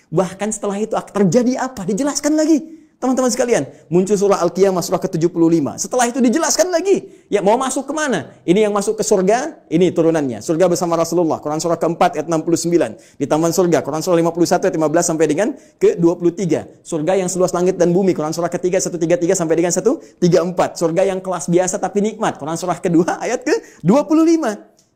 Bahkan setelah itu terjadi apa? Dijelaskan lagi. Teman-teman sekalian, muncul surah Al-Qiyamah surah ke-75. Setelah itu dijelaskan lagi. Ya, mau masuk kemana? Ini yang masuk ke surga, ini turunannya. Surga bersama Rasulullah. Quran surah ke-4 ayat 69. Di taman surga. Quran surah 51 ayat 15 sampai dengan ke-23. Surga yang seluas langit dan bumi. Quran surah ke-3 133 sampai dengan 134. Surga yang kelas biasa tapi nikmat. Quran surah ke-2 ayat ke-25.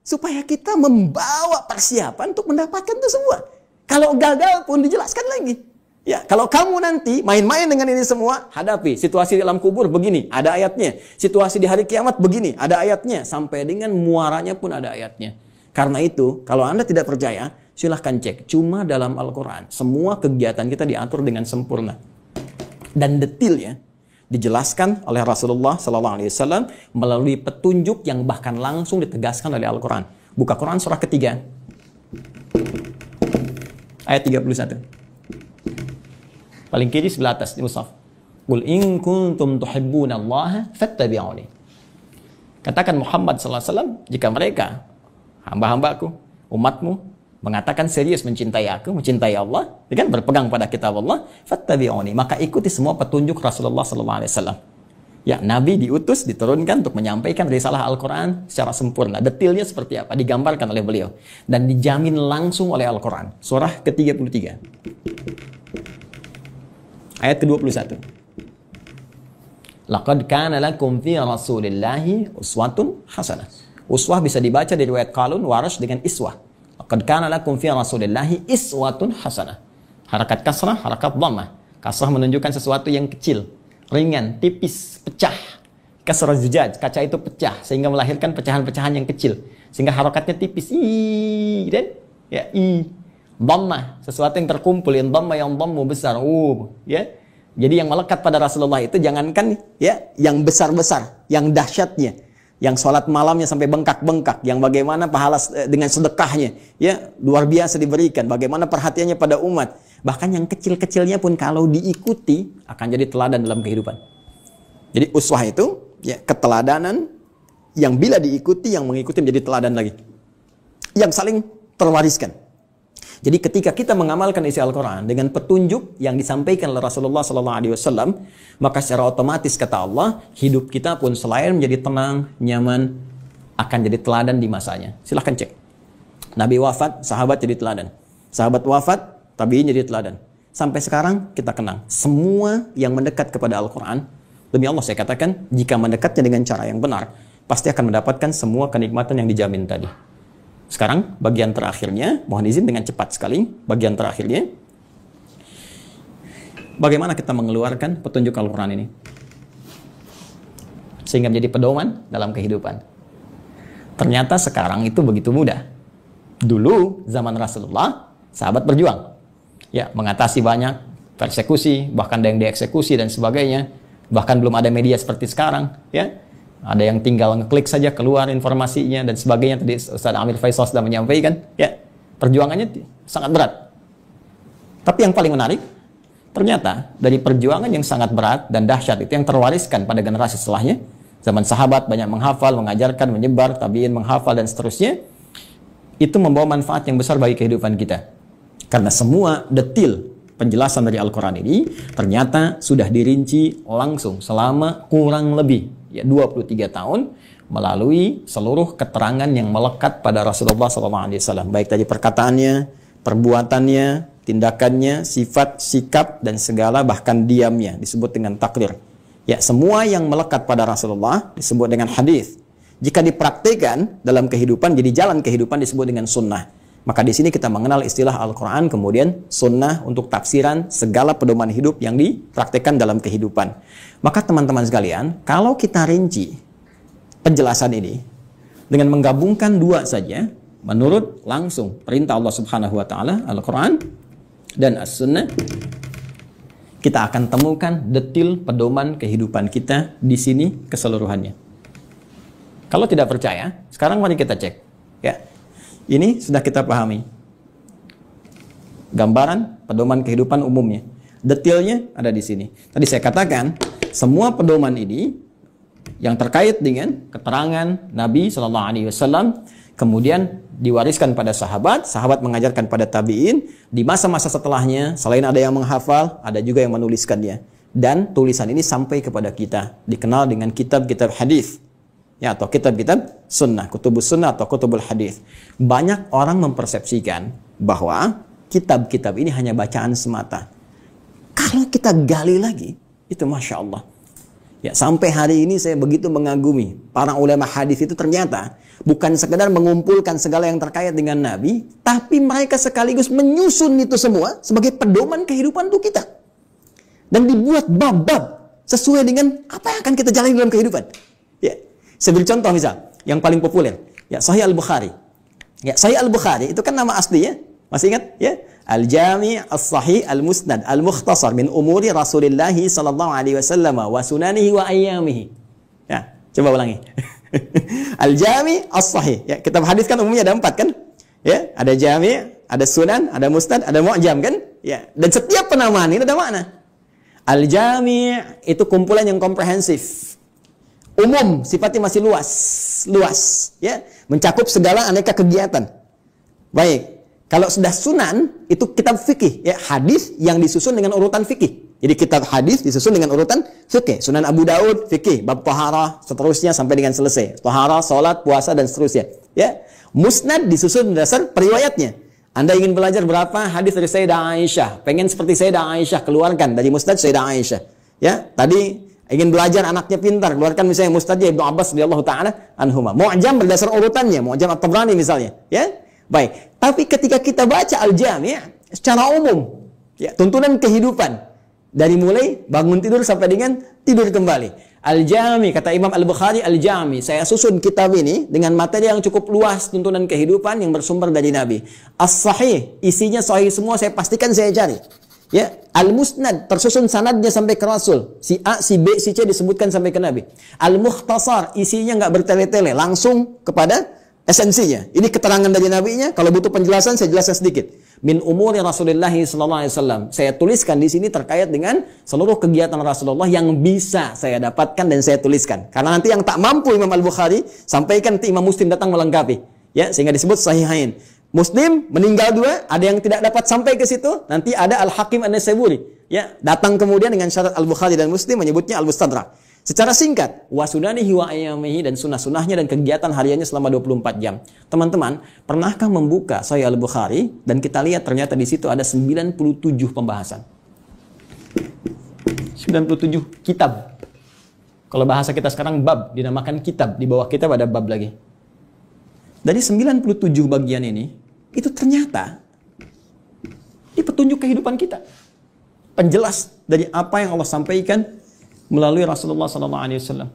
Supaya kita membawa persiapan untuk mendapatkan itu semua. Kalau gagal pun dijelaskan lagi. Ya, kalau kamu nanti main-main dengan ini semua, hadapi situasi di alam kubur begini, ada ayatnya. Situasi di hari kiamat begini, ada ayatnya. Sampai dengan muaranya pun ada ayatnya. Karena itu, kalau Anda tidak percaya, silahkan cek. Cuma dalam Al-Quran, semua kegiatan kita diatur dengan sempurna. Dan detailnya dijelaskan oleh Rasulullah SAW melalui petunjuk yang bahkan langsung ditegaskan oleh Al-Quran. Buka Quran surah ketiga, ayat 31. Paling kiri sebelah atas di mushaf. Qul in kuntum tuhibbunallaha fattabi'uni. Katakan Muhammad sallallahu alaihi wasallam, jika mereka hamba-hambaku, umatmu mengatakan serius mencintai aku, mencintai Allah, dengan berpegang pada kitab Allah, fattabi'uni, maka ikuti semua petunjuk Rasulullah sallallahu alaihi wasallam. Ya, Nabi diutus, diturunkan untuk menyampaikan risalah Al-Quran secara sempurna. Detailnya seperti apa digambarkan oleh beliau dan dijamin langsung oleh Al-Quran. Surah ke-33. Ayat ke-21. Laqad kana lakum fi Rasulillahi uswatun hasanah. Uswah bisa dibaca dari riwayat Qalun, Warash dengan iswah. Laqad kana lakum fi Rasulillahi iswatun hasanah. Harakat kasrah, harakat dhammah. Kasrah menunjukkan sesuatu yang kecil, ringan, tipis, pecah. Kasrah zujaj, kaca itu pecah sehingga melahirkan pecahan-pecahan yang kecil. Sehingga harakatnya tipis. Dan ya dhammah, sesuatu yang terkumpul, yang dhamma yang dhammu besar. Ya. Jadi yang melekat pada Rasulullah itu jangankan ya yang besar-besar, yang dahsyatnya, yang sholat malamnya sampai bengkak-bengkak, yang bagaimana pahala dengan sedekahnya, ya luar biasa diberikan, bagaimana perhatiannya pada umat. Bahkan yang kecil-kecilnya pun kalau diikuti akan jadi teladan dalam kehidupan. Jadi uswah itu ya keteladanan yang bila diikuti, yang mengikuti menjadi teladan lagi, yang saling terwariskan. Jadi ketika kita mengamalkan isi Al-Quran dengan petunjuk yang disampaikan oleh Rasulullah SAW, maka secara otomatis kata Allah, hidup kita pun selain menjadi tenang, nyaman, akan jadi teladan di masanya. Silahkan cek. Nabi wafat, sahabat jadi teladan. Sahabat wafat, tabi'in jadi teladan. Sampai sekarang kita kenang. Semua yang mendekat kepada Al-Quran, demi Allah saya katakan, jika mendekatnya dengan cara yang benar, pasti akan mendapatkan semua kenikmatan yang dijamin tadi. Sekarang bagian terakhirnya, mohon izin dengan cepat sekali, bagian terakhirnya. Bagaimana kita mengeluarkan petunjuk Al-Quran ini sehingga menjadi pedoman dalam kehidupan. Ternyata sekarang itu begitu mudah. Dulu zaman Rasulullah, sahabat berjuang. Ya, mengatasi banyak persekusi, bahkan ada yang dieksekusi dan sebagainya. Bahkan belum ada media seperti sekarang, ya. Ada yang tinggal ngeklik saja keluar informasinya dan sebagainya. Tadi Ustaz Amir Faisal sudah menyampaikan, ya, perjuangannya sangat berat. Tapi yang paling menarik, ternyata dari perjuangan yang sangat berat dan dahsyat itu yang terwariskan pada generasi setelahnya. Zaman sahabat banyak menghafal, mengajarkan, menyebar, tabi'in menghafal dan seterusnya. Itu membawa manfaat yang besar bagi kehidupan kita. Karena semua detil penjelasan dari Al-Quran ini ternyata sudah dirinci langsung selama kurang lebih 23 tahun melalui seluruh keterangan yang melekat pada Rasulullah SAW. Baik tadi perkataannya, perbuatannya, tindakannya, sifat, sikap, dan segala bahkan diamnya disebut dengan takrir. Ya, semua yang melekat pada Rasulullah disebut dengan hadis. Jika dipraktikkan dalam kehidupan, jadi jalan kehidupan disebut dengan sunnah. Maka di sini kita mengenal istilah Al-Quran, kemudian sunnah untuk tafsiran segala pedoman hidup yang dipraktikkan dalam kehidupan. Maka teman-teman sekalian, kalau kita rinci penjelasan ini dengan menggabungkan dua saja, menurut langsung perintah Allah Subhanahu wa Ta'ala, Al-Quran dan As-Sunnah, Kita akan temukan detil pedoman kehidupan kita di sini keseluruhannya. Kalau tidak percaya, sekarang mari kita cek. Ya, ini sudah kita pahami. Gambaran pedoman kehidupan umumnya. Detilnya ada di sini. Tadi saya katakan, semua pedoman ini yang terkait dengan keterangan Nabi SAW, kemudian diwariskan pada sahabat, sahabat mengajarkan pada tabi'in, di masa-masa setelahnya, selain ada yang menghafal, ada juga yang menuliskannya. Dan tulisan ini sampai kepada kita, dikenal dengan kitab-kitab hadis, ya, atau kitab-kitab sunnah, kutubus sunnah atau kutubul hadis. Banyak orang mempersepsikan bahwa kitab-kitab ini hanya bacaan semata. Kalau kita gali lagi, itu Masya Allah. Ya, sampai hari ini saya begitu mengagumi para ulama hadis itu, ternyata bukan sekedar mengumpulkan segala yang terkait dengan Nabi, tapi mereka sekaligus menyusun itu semua sebagai pedoman kehidupan untuk kita. Dan dibuat bab-bab sesuai dengan apa yang akan kita jalani dalam kehidupan. Ya, saya beri contoh misal, yang paling populer, ya, Sahih Al-Bukhari. Ya, Sahih Al-Bukhari itu kan nama aslinya, masih ingat? Ya, Al-Jami' As-Sahih Al-Musnad Al-Mukhtasar min umuri Rasulillah sallallahu alaihi wasallam wa sunanihi wa ayyamihi. Ya, coba ulangi. Al-Jami' As-Sahih. Ya, kitab hadis kan umumnya ada 4 kan? Ya, ada Jami', ada Sunan, ada Musnad, ada Mu'jam kan? Ya, dan setiap penamaan ini ada makna. Al-Jami' itu kumpulan yang komprehensif. Umum, sifatnya masih luas, ya, mencakup segala aneka kegiatan. Baik. Kalau sudah sunan, itu kitab fikih, ya, hadis yang disusun dengan urutan fikih. Jadi kitab hadis disusun dengan urutan fikih. Sunan Abu Daud, fikih, bab taharah, seterusnya sampai dengan selesai. Taharah, salat, puasa, dan seterusnya. Ya. Musnad disusun berdasar periwayatnya. Anda ingin belajar berapa hadis dari Sayyidah Aisyah, pengen seperti Sayyidah Aisyah, keluarkan dari Musnad Sayyidah Aisyah. Ya, tadi ingin belajar anaknya pintar, keluarkan misalnya Musnadnya Ibnu Abbas radhiyallahu taala anhuma. Mu'jam berdasar urutannya, Mu'jam At-Tabrani misalnya, ya. Baik, tapi ketika kita baca Al-Jami' secara umum, ya, tuntunan kehidupan dari mulai bangun tidur sampai dengan tidur kembali. Al-Jami', kata Imam Al-Bukhari, Al-Jami', saya susun kitab ini dengan materi yang cukup luas, tuntunan kehidupan yang bersumber dari Nabi. As-Sahih, isinya sahih semua, saya pastikan saya cari. Ya, Al-Musnad tersusun sanadnya sampai ke Rasul. Si A, si B, si C disebutkan sampai ke Nabi. Al-Mukhtasar, isinya nggak bertele-tele, langsung kepada esensinya. Ini keterangan dari nabinya. Kalau butuh penjelasan, saya jelaskan sedikit. Min umuri Rasulullah sallallahu alaihi wasallam. Saya tuliskan di sini terkait dengan seluruh kegiatan Rasulullah yang bisa saya dapatkan dan saya tuliskan. Karena nanti yang tak mampu Imam Al-Bukhari sampaikan, nanti Imam Muslim datang melengkapi. Ya, sehingga disebut Sahihain. Muslim meninggal 2, ada yang tidak dapat sampai ke situ, nanti ada Al-Hakim An-Naisaburi. Ya, datang kemudian dengan syarat Al-Bukhari dan Muslim menyebutnya Al-Mustadrak. Secara singkat, wa sunanihi wa ayyamihi, dan sunnah-sunnahnya dan kegiatan hariannya selama 24 jam. Teman-teman, pernahkah membuka Sahih Al-Bukhari dan kita lihat ternyata di situ ada 97 pembahasan. 97 kitab. Kalau bahasa kita sekarang bab, dinamakan kitab. Di bawah kitab ada bab lagi. Dari 97 bagian ini, itu ternyata ini petunjuk kehidupan kita. Penjelas dari apa yang Allah sampaikan melalui Rasulullah SAW.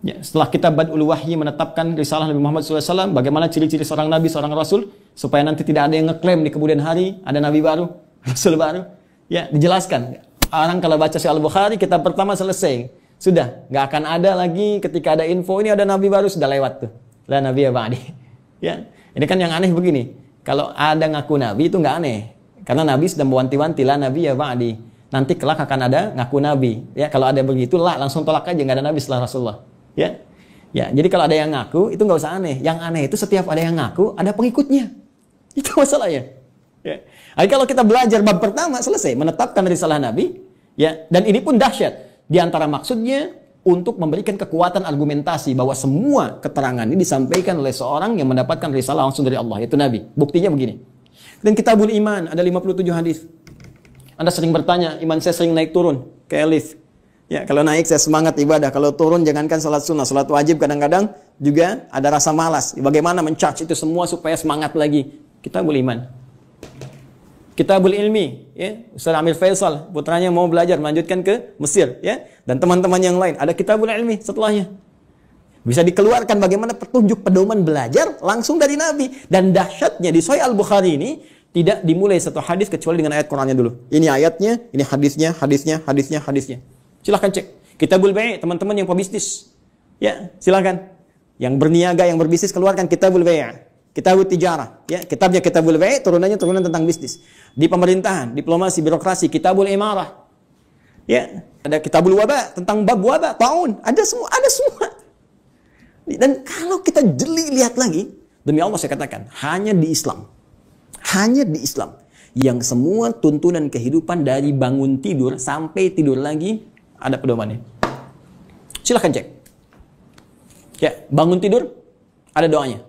Ya, setelah kita Badul Wahyi menetapkan risalah Nabi Muhammad SAW, bagaimana ciri-ciri seorang Nabi, seorang Rasul, supaya nanti tidak ada yang ngeklaim di kemudian hari ada Nabi baru, Rasul baru. Ya, dijelaskan. Orang kalau baca Sahih Al-Bukhari, kitab pertama selesai. Sudah, nggak akan ada lagi ketika ada info ini ada Nabi baru, sudah lewat tuh. La Nabi ya ba'di. Ya, ini kan yang aneh begini. Kalau ada ngaku Nabi itu nggak aneh. Karena Nabi sudah mewanti-wanti, la Nabi ya ba'di. Nanti kelak akan ada ngaku Nabi. Ya, kalau ada begitu lah langsung tolak aja, nggak ada Nabi setelah Rasulullah. Ya, ya. Jadi kalau ada yang ngaku itu nggak usah aneh. Yang aneh itu setiap ada yang ngaku ada pengikutnya. Itu masalahnya. Ya. Jadi kalau kita belajar bab pertama selesai menetapkan risalah Nabi, ya. Dan ini pun dahsyat. Di antara maksudnya untuk memberikan kekuatan argumentasi bahwa semua keterangan ini disampaikan oleh seorang yang mendapatkan risalah langsung dari Allah, yaitu Nabi. Buktinya begini. Dan Kitabul Iman ada 57 hadis. Anda sering bertanya, iman saya sering naik turun, kayak lift. Ya, kalau naik saya semangat ibadah, kalau turun jangankan salat sunnah, salat wajib kadang-kadang juga ada rasa malas. Bagaimana men-charge itu semua supaya semangat lagi? Kitabul Iman. Kitabul Ilmi, ya, Ustaz Amir Faisal, putranya mau belajar melanjutkan ke Mesir, ya, dan teman-teman yang lain, ada Kitabul Ilmi setelahnya. Bisa dikeluarkan bagaimana petunjuk pedoman belajar langsung dari Nabi. Dan dahsyatnya di Sahih Al-Bukhari ini, Tidak dimulai satu hadis kecuali dengan ayat Qur'annya dulu. Ini ayatnya, ini hadisnya, hadisnya. Silahkan cek. Kitabul Bai', teman-teman yang pebisnis. Ya, silahkan. Yang berniaga, yang berbisnis, keluarkan Kitabul Bai'. Kitabul Tijarah. Ya, kitabnya Kitabul Bai', turunannya turunan tentang bisnis. Di pemerintahan, diplomasi, birokrasi, Kitabul Imarah. Ya, ada Kitabul Waba, tentang bab waba, taun. Ada semua. Dan kalau kita jeli lihat lagi, demi Allah saya katakan, hanya di Islam yang semua tuntunan kehidupan dari bangun tidur sampai tidur lagi ada pedomannya. Silahkan cek. Ya, bangun tidur ada doanya.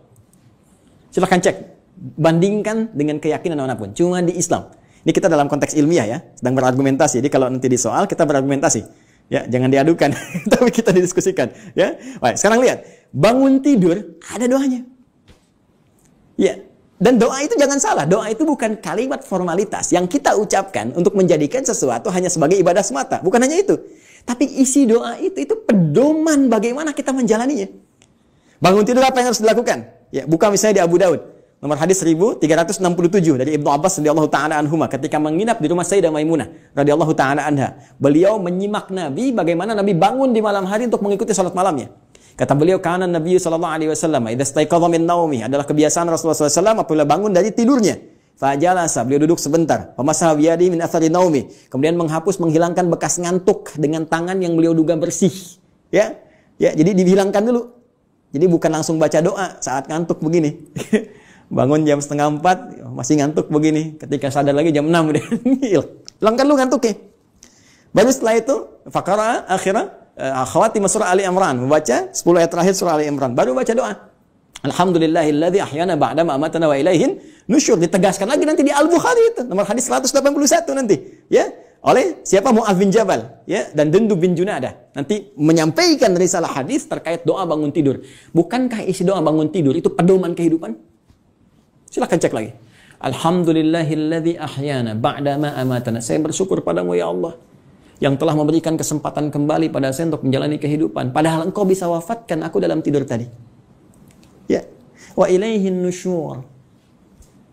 Silahkan cek. Bandingkan dengan keyakinan manapun. Cuma di Islam. Ini kita dalam konteks ilmiah ya, sedang berargumentasi. Jadi kalau nanti di soal kita berargumentasi. Ya, jangan diadukan, tapi kita didiskusikan. Ya, baik. Sekarang lihat, bangun tidur ada doanya. Ya. Dan doa itu jangan salah, doa itu bukan kalimat formalitas yang kita ucapkan untuk menjadikan sesuatu hanya sebagai ibadah semata. Bukan hanya itu. Tapi isi doa itu pedoman bagaimana kita menjalaninya. Bangun tidur apa yang harus dilakukan? Ya, buka misalnya di Abu Daud. Nomor hadis 1367 dari Ibnu Abbas radhiyallahu taala anhuma ketika menginap di rumah Sayyidah Maimunah radhiyallahu taala anha. Beliau menyimak Nabi bagaimana Nabi bangun di malam hari untuk mengikuti salat malamnya. Kata beliau, kana Nabi sallallahu alaihi wasallam idza staiqadha min naumi, adalah kebiasaan Rasulullah SAW apabila bangun dari tidurnya. Fajalasa, beliau duduk sebentar. Pemasaha biyadi min athari naumi, kemudian menghilangkan bekas ngantuk dengan tangan yang beliau duga bersih. Ya, jadi dihilangkan dulu. Jadi bukan langsung baca doa saat ngantuk begini. Bangun jam 3:30 masih ngantuk begini. Ketika sadar lagi jam 6 udah hilangkan lu ngantuknya. Baru setelah itu faqara akhirah khawatim surah Ali Imran, membaca 10 ayat terakhir surah Ali Imran, baru baca doa. Alhamdulillahilladzi ahyana ba'da ma amatana wa ilaihin nusyur. Ditegaskan lagi nanti di Al-Bukhari itu, nomor hadis 181 nanti, ya. Oleh siapa? Mu'adz bin Jabal, ya, dan Jundub bin Junadah. Nanti menyampaikan risalah hadis terkait doa bangun tidur. Bukankah isi doa bangun tidur itu pedoman kehidupan? Silahkan cek lagi. Alhamdulillahilladzi ahyana ba'da ma amatana. Saya bersyukur padamu ya Allah yang telah memberikan kesempatan kembali pada saya untuk menjalani kehidupan. Padahal engkau bisa wafatkan aku dalam tidur tadi. Ya. Wa ilaihin nusyur.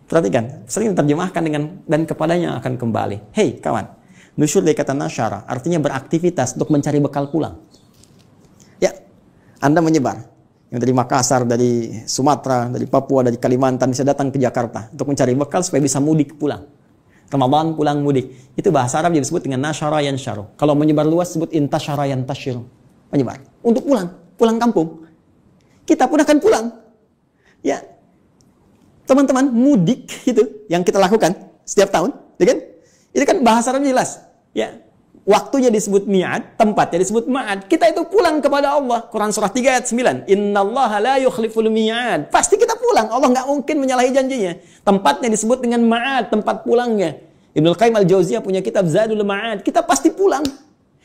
Perhatikan, sering diterjemahkan dengan dan kepadanya akan kembali. Hei kawan, nusyur dari kata nasyara, artinya beraktivitas untuk mencari bekal pulang. Ya, Anda menyebar. Yang dari Makassar, dari Sumatera, dari Papua, dari Kalimantan bisa datang ke Jakarta untuk mencari bekal supaya bisa mudik pulang. Ramadan pulang mudik. Itu bahasa Arab yang disebut dengan nasyara yansyaru. Kalau menyebar luas disebut intasyara yantasyiru. Menyebar. Untuk pulang kampung. Kita pun akan pulang. Ya. Teman-teman, mudik itu yang kita lakukan setiap tahun, ya kan? Itu kan bahasa Arab jelas. Ya. Waktunya disebut mi'ad, tempatnya disebut ma'ad. Kita itu pulang kepada Allah. Quran surah 3 ayat 9. Innallaha la yukhliful mi'ad. Pasti kita pulang. Allah nggak mungkin menyalahi janjinya. Tempatnya disebut dengan ma'ad, tempat pulangnya. Ibnul Qayyim al-Jauziyah punya kitab Zadul Ma'ad. Kita pasti pulang.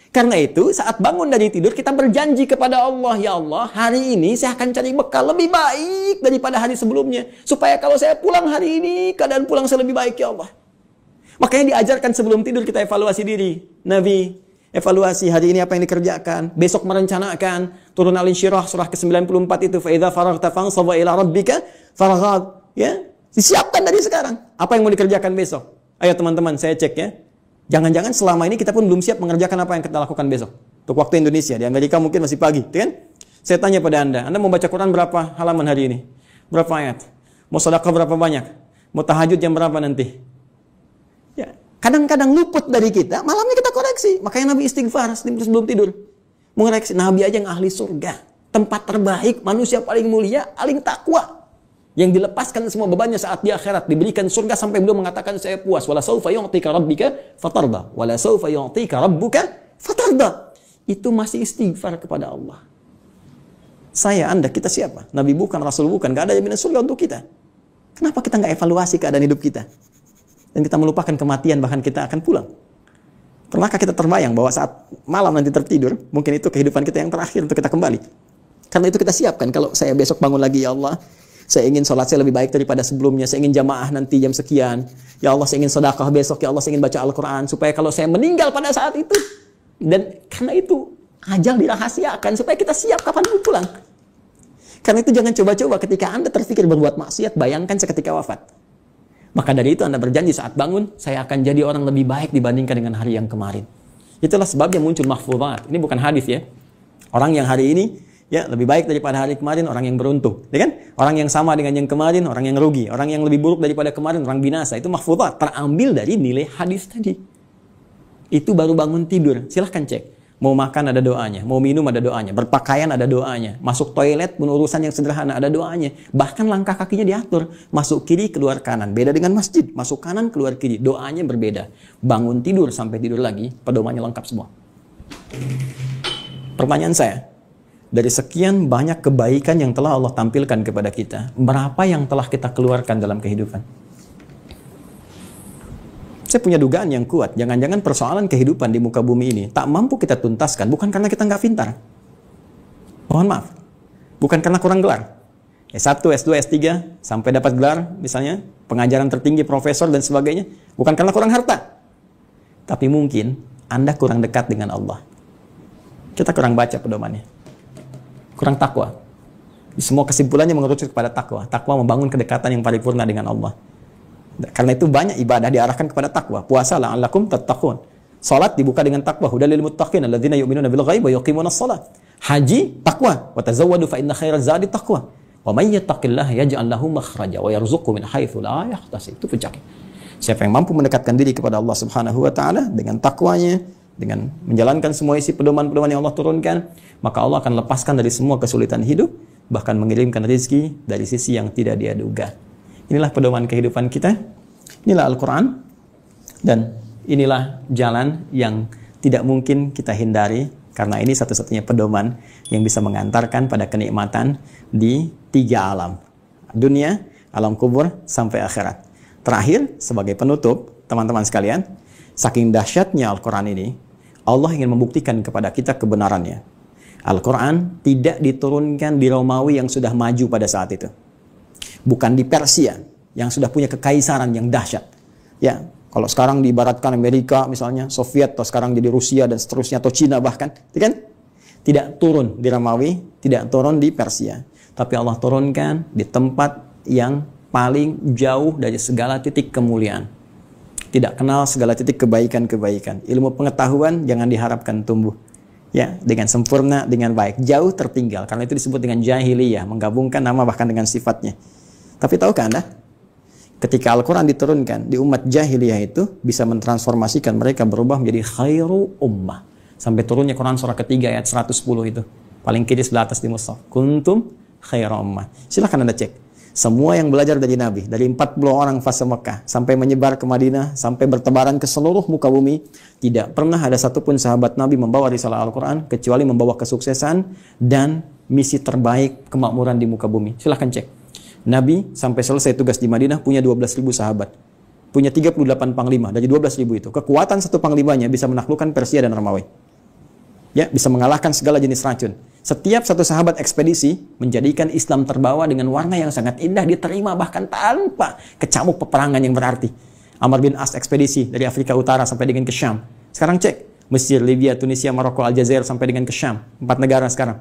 Karena itu saat bangun dari tidur kita berjanji kepada Allah, ya Allah, hari ini saya akan cari bekal lebih baik daripada hari sebelumnya. Supaya kalau saya pulang hari ini, keadaan pulang saya lebih baik, ya Allah. Makanya diajarkan sebelum tidur kita evaluasi diri. Nabi evaluasi hari ini apa yang dikerjakan. Besok merencanakan. Turun Al-Insyirah surah ke-94 itu. Fa'idha faraghta fansab wa ila rabbika faraghab. Ya, disiapkan dari sekarang. Apa yang mau dikerjakan besok? Ayo teman-teman, saya cek ya. Jangan-jangan selama ini kita pun belum siap mengerjakan apa yang kita lakukan besok. Untuk waktu Indonesia. Di Amerika mungkin masih pagi, kan? Saya tanya pada Anda mau baca Quran berapa halaman hari ini? Berapa ayat? Mau sedekah berapa banyak? Mau tahajud jam berapa nanti? Ya, kadang-kadang luput dari kita, malamnya kita koreksi. Makanya Nabi istighfar sebelum tidur. Mengoreksi, Nabi aja yang ahli surga. Tempat terbaik, manusia paling mulia, paling takwa. Yang dilepaskan semua bebannya saat di akhirat. Diberikan surga sampai beliau mengatakan saya puas. Wala sawfa yu'tika rabbika fatarda. Wala sawfa yu'tika rabbuka fatarda. Itu masih istighfar kepada Allah. Saya, Anda, kita siapa? Nabi bukan, Rasul bukan. Gak ada jaminan surga untuk kita. Kenapa kita nggak evaluasi keadaan hidup kita? Dan kita melupakan kematian, bahkan kita akan pulang. Pernahkah kita terbayang bahwa saat malam nanti tertidur, mungkin itu kehidupan kita yang terakhir untuk kita kembali. Karena itu kita siapkan, kalau saya besok bangun lagi, ya Allah, saya ingin sholat saya lebih baik daripada sebelumnya, saya ingin jamaah nanti jam sekian, ya Allah saya ingin sedekah besok, ya Allah saya ingin baca Al-Quran, supaya kalau saya meninggal pada saat itu, dan karena itu ajal dirahasiakan, supaya kita siap kapan pun pulang. Karena itu jangan coba-coba ketika Anda terpikir berbuat maksiat, bayangkan seketika wafat. Maka dari itu Anda berjanji saat bangun, saya akan jadi orang lebih baik dibandingkan dengan hari yang kemarin. Itulah sebabnya muncul mahfuzat. Ini bukan hadis ya. Orang yang hari ini ya lebih baik daripada hari kemarin, orang yang beruntung, ya kan? Orang yang sama dengan yang kemarin, orang yang rugi. Orang yang lebih buruk daripada kemarin, orang binasa. Itu mahfuzat, terambil dari nilai hadis tadi. Itu baru bangun tidur. Silahkan cek. Mau makan ada doanya, mau minum ada doanya, berpakaian ada doanya, masuk toilet pun urusan yang sederhana ada doanya. Bahkan langkah kakinya diatur, masuk kiri keluar kanan. Beda dengan masjid, masuk kanan keluar kiri, doanya berbeda. Bangun tidur sampai tidur lagi, pedomannya lengkap semua. Pertanyaan saya, dari sekian banyak kebaikan yang telah Allah tampilkan kepada kita, berapa yang telah kita keluarkan dalam kehidupan? Saya punya dugaan yang kuat, jangan-jangan persoalan kehidupan di muka bumi ini tak mampu kita tuntaskan, bukan karena kita nggak pintar. Mohon maaf, bukan karena kurang gelar. S1, S2, S3, sampai dapat gelar, misalnya pengajaran tertinggi, profesor, dan sebagainya. Bukan karena kurang harta. Tapi mungkin Anda kurang dekat dengan Allah. Kita kurang baca pedomannya. Kurang takwa. Semua kesimpulannya mengerucut kepada takwa. Takwa membangun kedekatan yang paripurna dengan Allah. Karena itu banyak ibadah diarahkan kepada takwa. Puasa la'allakum tattaqun. Salat dibuka dengan takwa. Hudal lil muttaqin alladzina yu'minuna bil ghaib wa yuqimunas shalah. Haji takwa. Wa tazawwadu fa inna khairaz zadi taqwa. Wa may yattaqillaha yaj'al lahu makhraja wa yarzuqhu min haitsu la yahtasib. Itu puncaknya. Siapa yang mampu mendekatkan diri kepada Allah Subhanahu wa taala dengan takwanya, dengan menjalankan semua isi pedoman-pedoman yang Allah turunkan, maka Allah akan lepaskan dari semua kesulitan hidup, bahkan mengirimkan rezeki dari sisi yang tidak dia duga. Inilah pedoman kehidupan kita, inilah Al-Quran, dan inilah jalan yang tidak mungkin kita hindari, karena ini satu-satunya pedoman yang bisa mengantarkan pada kenikmatan di 3 alam. Dunia, alam kubur, sampai akhirat. Terakhir, sebagai penutup, teman-teman sekalian, saking dahsyatnya Al-Quran ini, Allah ingin membuktikan kepada kita kebenarannya. Al-Quran tidak diturunkan di Romawi yang sudah maju pada saat itu. Bukan di Persia yang sudah punya kekaisaran yang dahsyat. Ya, kalau sekarang diibaratkan Amerika misalnya, Soviet, atau sekarang jadi Rusia dan seterusnya, atau Cina bahkan, kan? Tidak turun di Romawi, tidak turun di Persia. Tapi Allah turunkan di tempat yang paling jauh dari segala titik kemuliaan. Tidak kenal segala titik kebaikan-kebaikan. Ilmu pengetahuan jangan diharapkan tumbuh. Ya, dengan sempurna, dengan baik. Jauh tertinggal. Karena itu disebut dengan jahiliyah. Menggabungkan nama bahkan dengan sifatnya. Tapi tahukah Anda? Ketika Al-Quran diturunkan di umat jahiliyah itu bisa mentransformasikan mereka berubah menjadi khairu ummah. Sampai turunnya Quran surah ketiga ayat 110 itu. Paling kiri sebelah atas di mushaf. Kuntum khairu ummah. Silahkan Anda cek. Semua yang belajar dari Nabi, dari 40 orang fase Mekah, sampai menyebar ke Madinah, sampai bertebaran ke seluruh muka bumi, tidak pernah ada satupun sahabat Nabi membawa risalah Al-Quran, kecuali membawa kesuksesan dan misi terbaik kemakmuran di muka bumi. Silahkan cek. Nabi sampai selesai tugas di Madinah punya 12.000 sahabat. Punya 38 panglima dari 12.000 itu. Kekuatan satu panglimanya bisa menaklukkan Persia dan Romawi. Ya, bisa mengalahkan segala jenis racun. Setiap satu sahabat ekspedisi menjadikan Islam terbawa dengan warna yang sangat indah, diterima bahkan tanpa kecamuk peperangan yang berarti. Amr bin As ekspedisi dari Afrika Utara sampai dengan ke Syam. Sekarang cek, Mesir, Libya, Tunisia, Maroko, Aljazair sampai dengan ke Syam. 4 negara sekarang.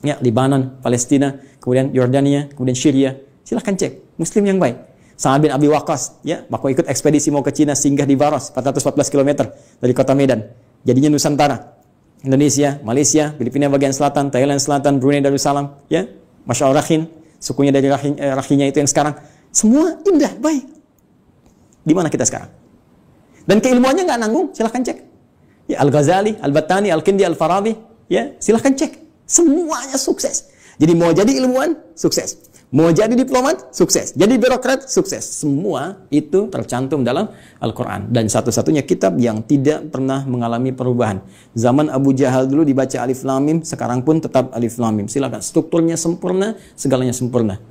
Ya, Libanon, Palestina, kemudian Yordania, kemudian Syria. Silahkan cek, Muslim yang baik. Sa'ad bin Abi Waqqas, ya, waktu ikut ekspedisi mau ke Cina, singgah di Baros, 414 km dari kota Medan. Jadinya Nusantara. Indonesia, Malaysia, Filipina bagian selatan, Thailand selatan, Brunei Darussalam, ya, Masya Allah Rakhin, sukunya dari Rakhinya itu yang sekarang. Semua indah, baik. Di mana kita sekarang? Dan keilmuannya nggak nanggung, silahkan cek. Ya, Al-Ghazali, Al-Battani, Al-Kindi, Al-Farabi, ya, silahkan cek. Semuanya sukses. Jadi mau jadi ilmuwan, sukses. Mau jadi diplomat, sukses. Jadi birokrat, sukses. Semua itu tercantum dalam Al-Quran. Dan satu-satunya kitab yang tidak pernah mengalami perubahan. Zaman Abu Jahal dulu dibaca Alif Lam Mim, sekarang pun tetap Alif Lam Mim. Silakan, strukturnya sempurna, segalanya sempurna.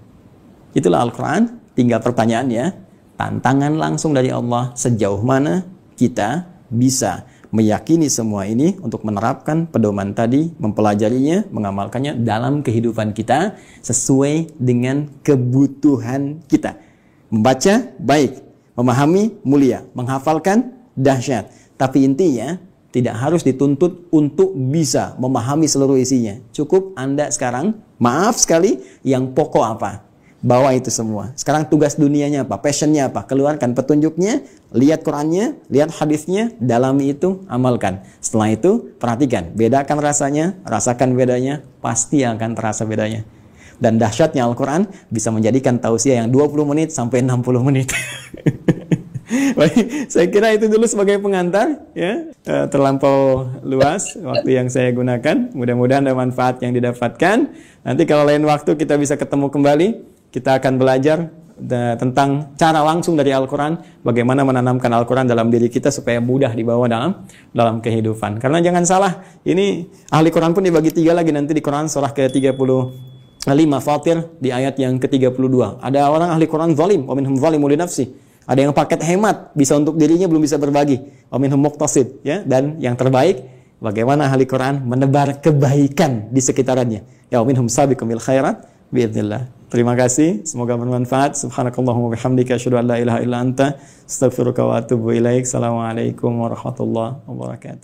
Itulah Al-Quran. Tinggal pertanyaannya, tantangan langsung dari Allah, sejauh mana kita bisa meyakini semua ini untuk menerapkan pedoman tadi, mempelajarinya, mengamalkannya dalam kehidupan kita sesuai dengan kebutuhan kita. Membaca, baik. Memahami, mulia. Menghafalkan, dahsyat. Tapi intinya, tidak harus dituntut untuk bisa memahami seluruh isinya. Cukup Anda sekarang, maaf sekali, yang pokok apa? bawa itu semua. Sekarang tugas dunianya apa? Passionnya apa? Keluarkan petunjuknya, lihat Qurannya, lihat hadisnya, dalami itu, amalkan. Setelah itu, perhatikan, bedakan rasanya, rasakan bedanya, pasti akan terasa bedanya. Dan dahsyatnya Al-Quran bisa menjadikan tausiah yang 20 menit sampai 60 menit. Baik, saya kira itu dulu sebagai pengantar, ya. Terlampau luas waktu yang saya gunakan. Mudah-mudahan ada manfaat yang didapatkan. Nanti kalau lain waktu kita bisa ketemu kembali, kita akan belajar tentang cara langsung dari Al-Quran, bagaimana menanamkan Al-Quran dalam diri kita supaya mudah dibawa dalam kehidupan. Karena jangan salah, ini ahli Quran pun dibagi 3 lagi nanti di Quran surah ke-35 Fatir di ayat yang ke-32. Ada orang ahli Quran zalim, wa minhum zalimun li nafsi. Ada yang paket hemat, bisa untuk dirinya belum bisa berbagi. Wa minhum muqtasid, ya. Dan yang terbaik, bagaimana ahli Quran menebar kebaikan di sekitarannya. Ya, wa minhum sabiqum bil khairat biidznillah. Terima kasih, semoga bermanfaat. Subhanakallahumma bihamdika asyhadu an la ilaha illa anta astaghfiruka wa atubu ilaik. Assalamualaikum warahmatullahi wabarakatuh.